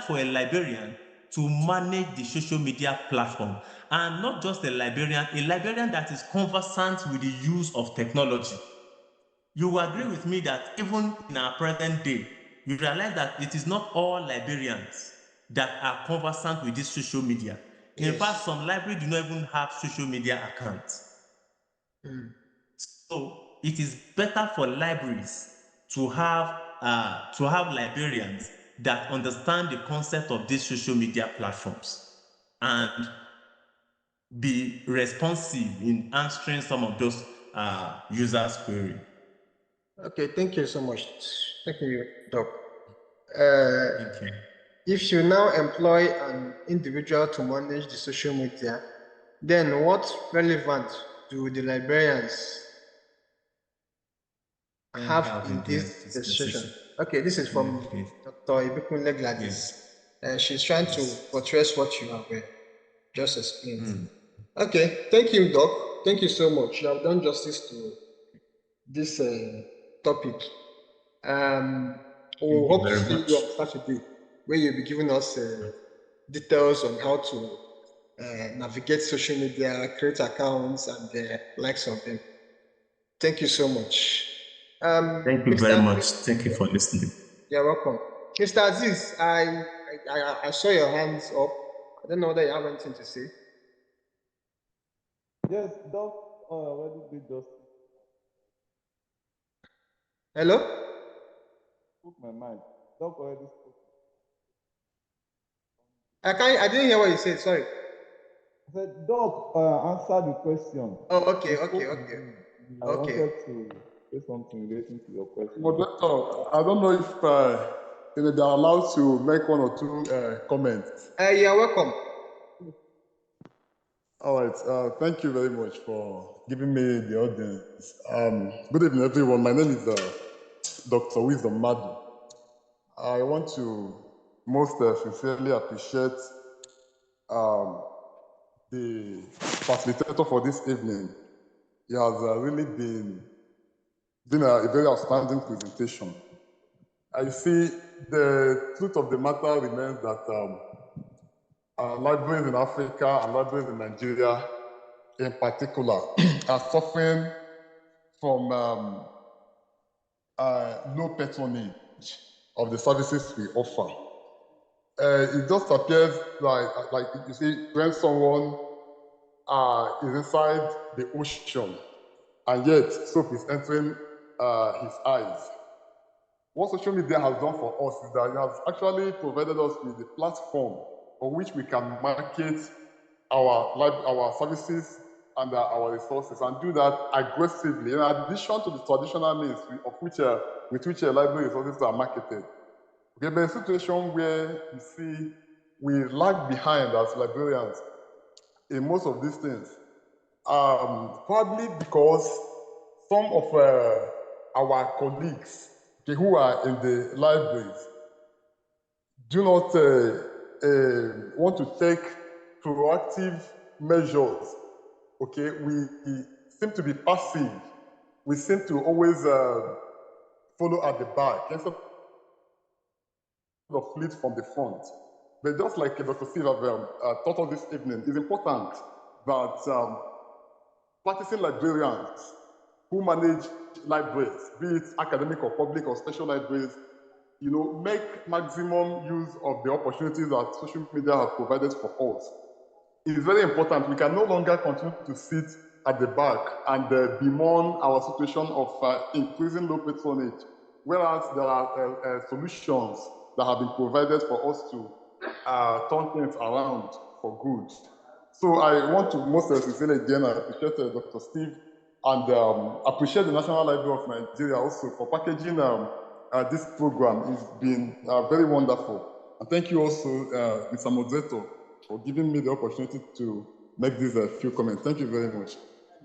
for a librarian to manage the social media platform, and not just a librarian that is conversant with the use of technology. You will agree with me that even in our present day, you realize that it is not all librarians that are conversant with this social media. In fact, some libraries do not even have social media accounts. So it is better for libraries to have librarians that understand the concept of these social media platforms and be responsive in answering some of those users' queries. Okay, thank you so much. Thank you, Doc. Thank you. If you now employ an individual to manage the social media, then what relevance do the librarians have in this decision? Okay, this is from Dr. Ibikunle Gladys. She's trying to buttress what you have just explained. Okay, thank you, Doc. Thank you so much. You have done justice to this topic. We'll hope to see you on Saturday, where you'll be giving us details on how to navigate social media, create accounts, and the likes of them. Thank you so much. Thank you very much. Thank you for listening. You're welcome. Mr. Aziz, I saw your hands up. I don't know whether you have anything to say. Yes, Doc already did justice. Hello? Spoke my mind. Doc already spoke. I didn't hear what you said, sorry. I said, Doc answered the question. Oh, okay. I wanted to say something relating to your question. But I don't know if they're allowed to make one or two comments. You're welcome. All right. Thank you very much for giving me the audience. Good evening, everyone. My name is Dr. Wisdom Madu. I want to most sincerely appreciate the facilitator for this evening. It has really been a very outstanding presentation. I see the truth of the matter remains that libraries in Africa and libraries in Nigeria in particular are suffering from low patronage of the services we offer. It just appears like you see when someone is inside the ocean and yet soap is entering his eyes. What social media has done for us is that it has actually provided us with a platform on which we can market our services and our resources, and do that aggressively, in addition to the traditional means with which library resources are marketed. Okay, but a situation where you see we lag behind as librarians in most of these things, probably because some of our colleagues who are in the libraries do not want to take proactive measures. Okay, we seem to be passive. We seem to always follow at the back instead of lead from the front. But just like Dr. Silva taught us this evening, it's important that practicing librarians who manage libraries, be it academic or public or special libraries, make maximum use of the opportunities that social media have provided for us. It is very important. We can no longer continue to sit at the back and bemoan our situation of increasing low patronage, whereas there are solutions that have been provided for us to turn things around for good. So I want to most sincerely again appreciate Dr. Steve and appreciate the National Library of Nigeria also for packaging this program. It's been very wonderful. And thank you also, Mr. Moderator, for giving me the opportunity to make these few comments. Thank you very much.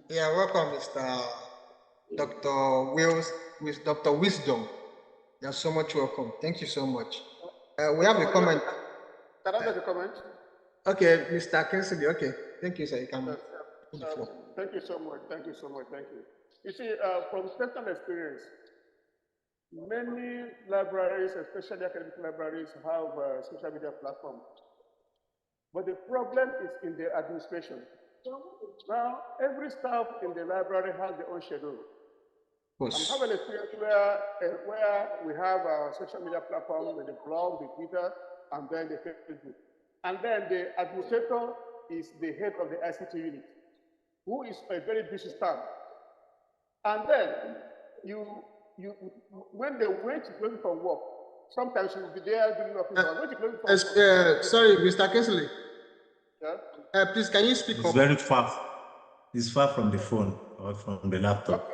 Yeah, welcome, Mr. Dr. Wills with Dr. Wisdom. You're so much welcome. Thank you so much. We have a comment. Can I make a comment? Okay, Mr. Kinsley. Okay, thank you, sir. You can. Thank you so much. Thank you so much. Thank you. You see, from personal experience, many libraries, especially academic libraries, have social media platforms. But the problem is in the administration. Now, every staff in the library has their own schedule. I'm having an experience where we have a social media platform with the blog, the Twitter, and then the Facebook. And then the administrator is the head of the ICT unit, who is a very busy staff. And then when they went from work, sometimes you will be there doing office hours. Sorry, Mr. Kinsley. Yeah? Please, can you speak It's up? very far. It's far from the phone or from the laptop.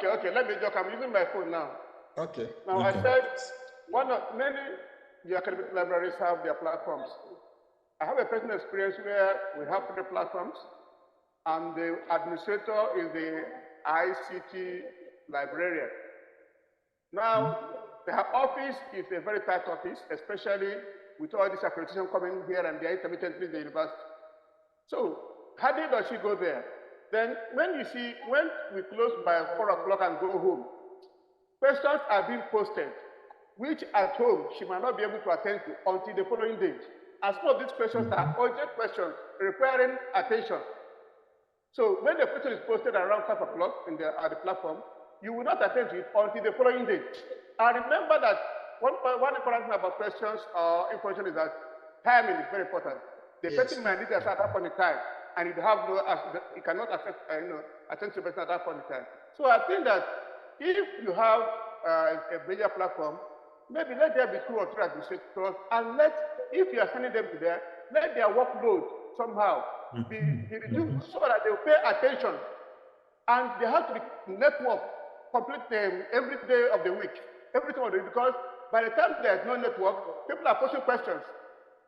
Okay. Let me joke. I'm using my phone now. Okay. Now, I said many the academic libraries have their platforms. I have a personal experience where we have 3 platforms, and the administrator is the ICT librarian. Now, the office is a very tight office, especially with all this accreditation coming here and there intermittently in the university. So, how did she go there? Then, when we close by 4 o'clock and go home, questions are being posted, which at home she might not be able to attend to until the following day. As some of these questions are urgent questions requiring attention. So when the question is posted around 5 o'clock at the platform, you will not attend to it until the following day. And remember that one important thing about questions or information is that timing is very important. The person might need to at that point in time, and you cannot attend to the person at that point in time. So I think that if you have a major platform, maybe let there be 2 or 3 administrators, and if you are sending them to there, let their workload somehow be reduced so that they will pay attention. And they have to be network complete every day of the week, every time of the week, because by the time there's no network, people are posting questions.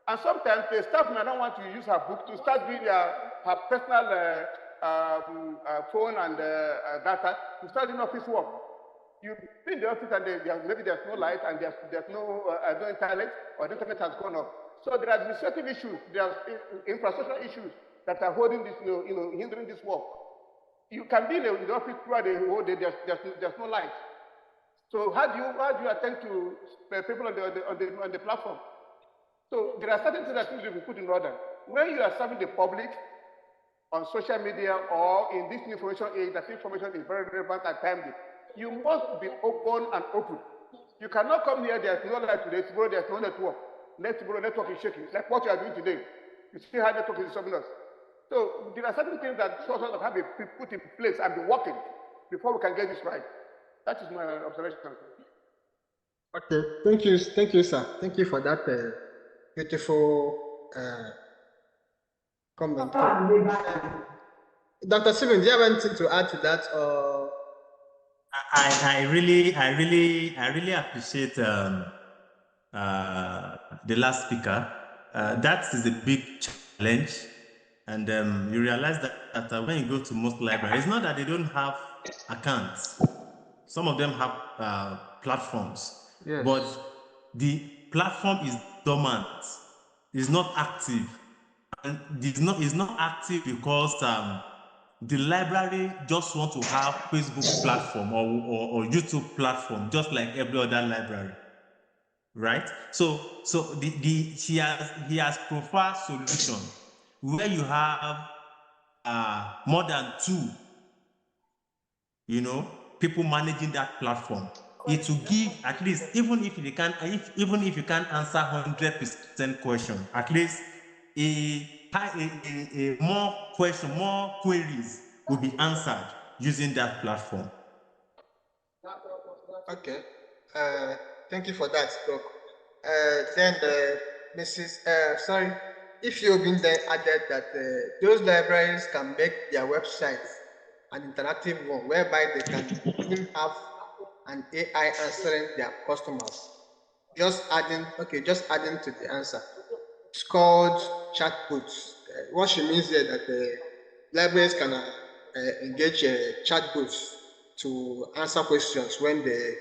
And sometimes the staff may not want to use her book to start doing her personal phone and data to start doing office work. You be in the office and maybe there's no light and there's no internet, or the internet has gone off. So there are administrative issues, there are infrastructural issues that are holding this, hindering this work. You can be in the office throughout the whole day, there's no light. So how do you attend to people on the platform? So there are certain things that need to be put in order. When you are serving the public on social media or in this information age, that information is very relevant and timely, you must be open and open. You cannot come here, there's no light today, tomorrow there's no network. Tomorrow network is shaking, like what you are doing today. You still have network is disturbing us. So there are certain things that sort of have to be put in place and be working before we can get this right. That is my observation. Okay, thank you, sir. Thank you for that beautiful comment. Dr. Stephen, do you have anything to add to that? I really appreciate the last speaker. That is a big challenge, and you realize that when you go to most libraries, it's not that they don't have accounts. Some of them have platforms, but the platform is dormant, is not active, and is not active because the library just want to have Facebook platform or YouTube platform, just like every other library, right? So he has profiled solution where you have more than 2, people managing that platform. It will give at least, even if you can't answer 100% question, at least more queries will be answered using that platform. Okay, thank you for that, Doc. Then Mrs. Sorry, if you've been there added that those libraries can make their websites an interactive one whereby they can even have an AI answering their customers. Just adding to the answer. It's called chatbots. What she means is that the libraries can engage chatbots to answer questions when the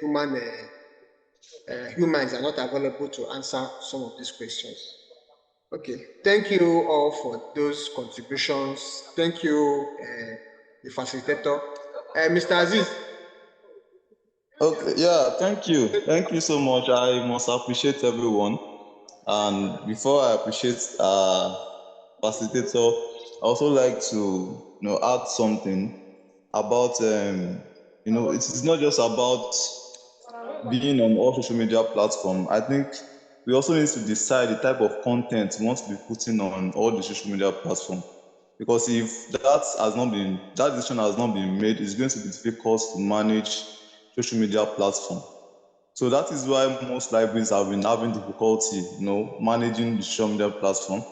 humans are not available to answer some of these questions. Okay, thank you all for those contributions. Thank you, the facilitator. Mr. Aziz. Okay, yeah, thank you. Thank you so much. I must appreciate everyone. And before I appreciate facilitator, I also like to add something about it is not just about being on all social media platforms. I think we also need to decide the type of content we want to be putting on all the social media platforms. Because if that decision has not been made, it's going to be difficult to manage social media platform. So that is why most libraries have been having difficulty, managing the social media platform.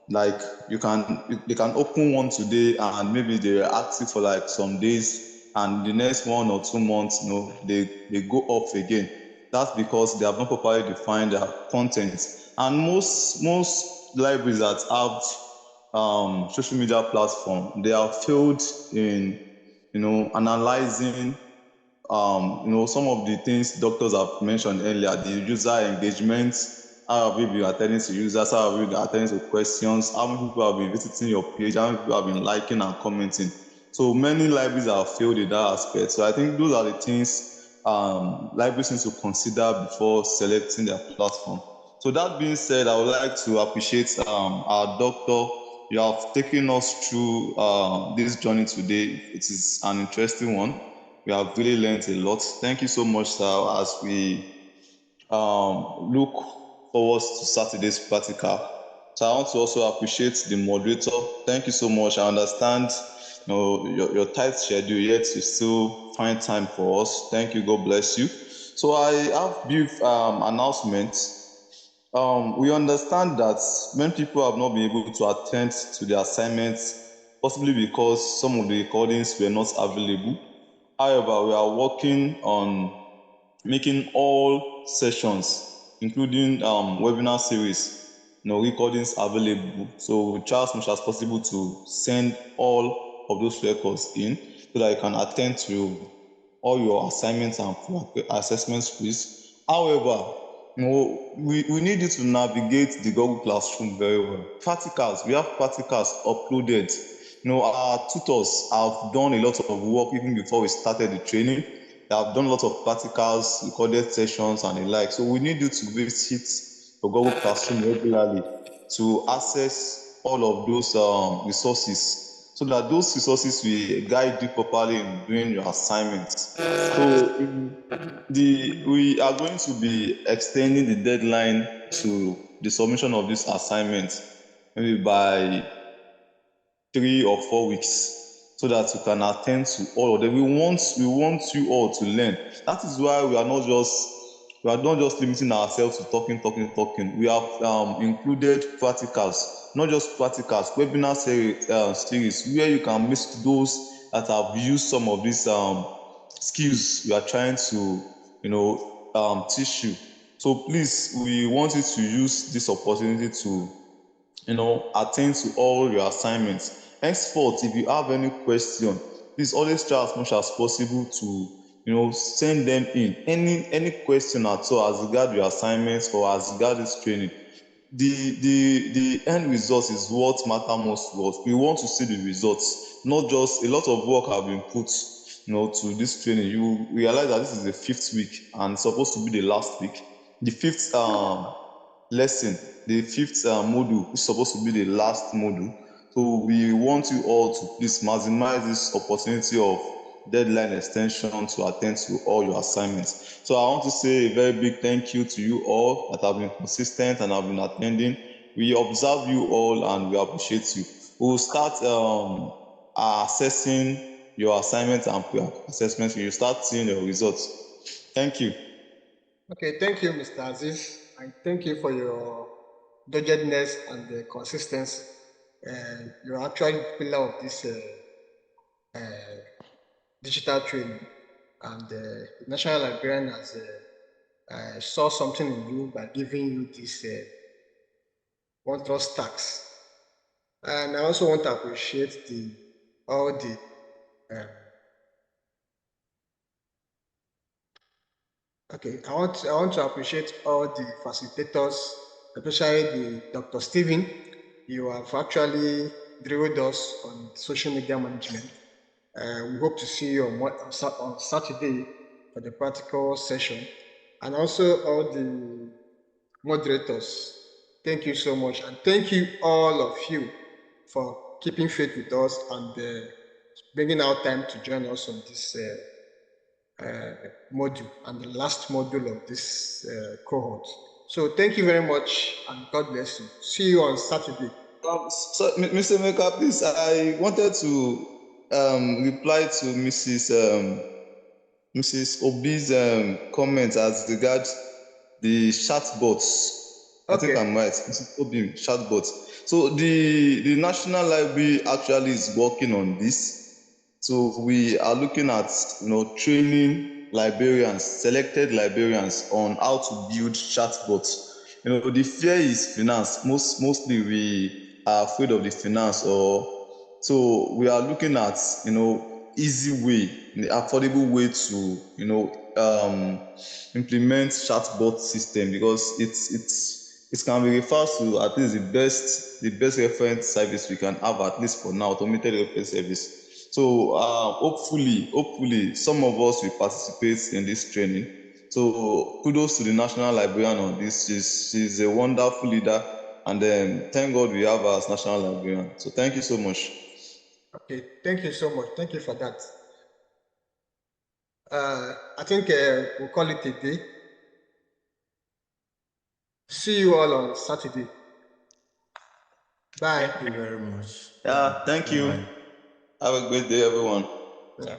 Like they can open one today and maybe they are active for like some days, and the next 1 or 2 months, they go off again. That's because they have not properly defined their content. And most libraries that have social media platform, they have failed in analyzing some of the things doctors have mentioned earlier, the user engagement, how have you been attending to users, how have you been attending to questions, how many people have been visiting your page, how many people have been liking and commenting. So many libraries have failed in that aspect. So I think those are the things libraries need to consider before selecting their platform. So that being said, I would like to appreciate our doctor. You have taken us through this journey today. It is an interesting one. We have really learned a lot. Thank you so much, sir, as we look forward to Saturday's practical. So I want to also appreciate the moderator. Thank you so much. I understand your tight schedule, yet you still find time for us. Thank you. God bless you. So I have brief announcements. We understand that many people have not been able to attend to the assignments, possibly because some of the recordings were not available. However, we are working on making all sessions, including webinar series, recordings available. So we try as much as possible to send all of those records in so that you can attend to all your assignments and assessment quiz. However, we need you to navigate the Google Classroom very well. Practicals, we have practicals uploaded. Our tutors have done a lot of work even before we started the training. They have done a lot of practicals, recorded sessions, and the like. So we need you to visit the Google Classroom regularly to access all of those resources, so that those resources will guide you properly in doing your assignments. So we are going to be extending the deadline to the submission of this assignment maybe by 3 or 4 weeks, so that you can attend to all of them. We want you all to learn. That is why we are not just limiting ourselves to talking. We have included practicals, not just practicals, webinar series where you can meet those that have used some of these skills we are trying to teach you. So please, we want you to use this opportunity to attend to all your assignments. Henceforth, if you have any question, please always try as much as possible to send them in. Any question at all as regard your assignments or as regard this training. The end result is what matters most to us. We want to see the results, not just a lot of work have been put to this training. You realize that this is the 5th week and it's supposed to be the last week. The 5th lesson, the 5th module is supposed to be the last module. So we want you all to please maximize this opportunity of deadline extension to attend to all your assignments. So I want to say a very big thank you to you all that have been consistent and have been attending. We observe you all and we appreciate you. We'll start assessing your assignments and assessments when you start seeing your results. Thank you. Okay, thank you, Mr. Aziz, and thank you for your doggedness and the consistency. You're actually the pillar of this digital training, and the National Librarian has saw something in you by giving you this wondrous task. And I also want to appreciate all the Okay, I want to appreciate all the facilitators, especially the Dr. Stephen. You have actually drilled us on social media management. We hope to see you on Saturday for the practical session, and also all the moderators. Thank you so much, and thank you all of you for keeping faith with us and bringing out time to join us on this module and the last module of this cohort. So thank you very much, and God bless you. See you on Saturday. So, Mr. Maker, please, I wanted to reply to Mrs. Obi's comment as regards the chatbots. Okay. I think I'm right. Mrs. Obi, chatbots. So the National Library actually is working on this. So we are looking at training librarians, selected librarians on how to build chatbots. The fear is finance. Mostly we are afraid of the finance, so we are looking at easy way, the affordable way to implement chatbot system, because it can be referred to at least the best reference service we can have, at least for now, automated reference service. So hopefully some of us will participate in this training. So kudos to the National Librarian on this. She's a wonderful leader, and thank God we have her as National Librarian. So thank you so much. Okay, thank you so much. Thank you for that. I think we'll call it a day. See you all on Saturday. Bye. Thank you very much. Yeah, thank you. Bye. Have a great day, everyone. Yeah.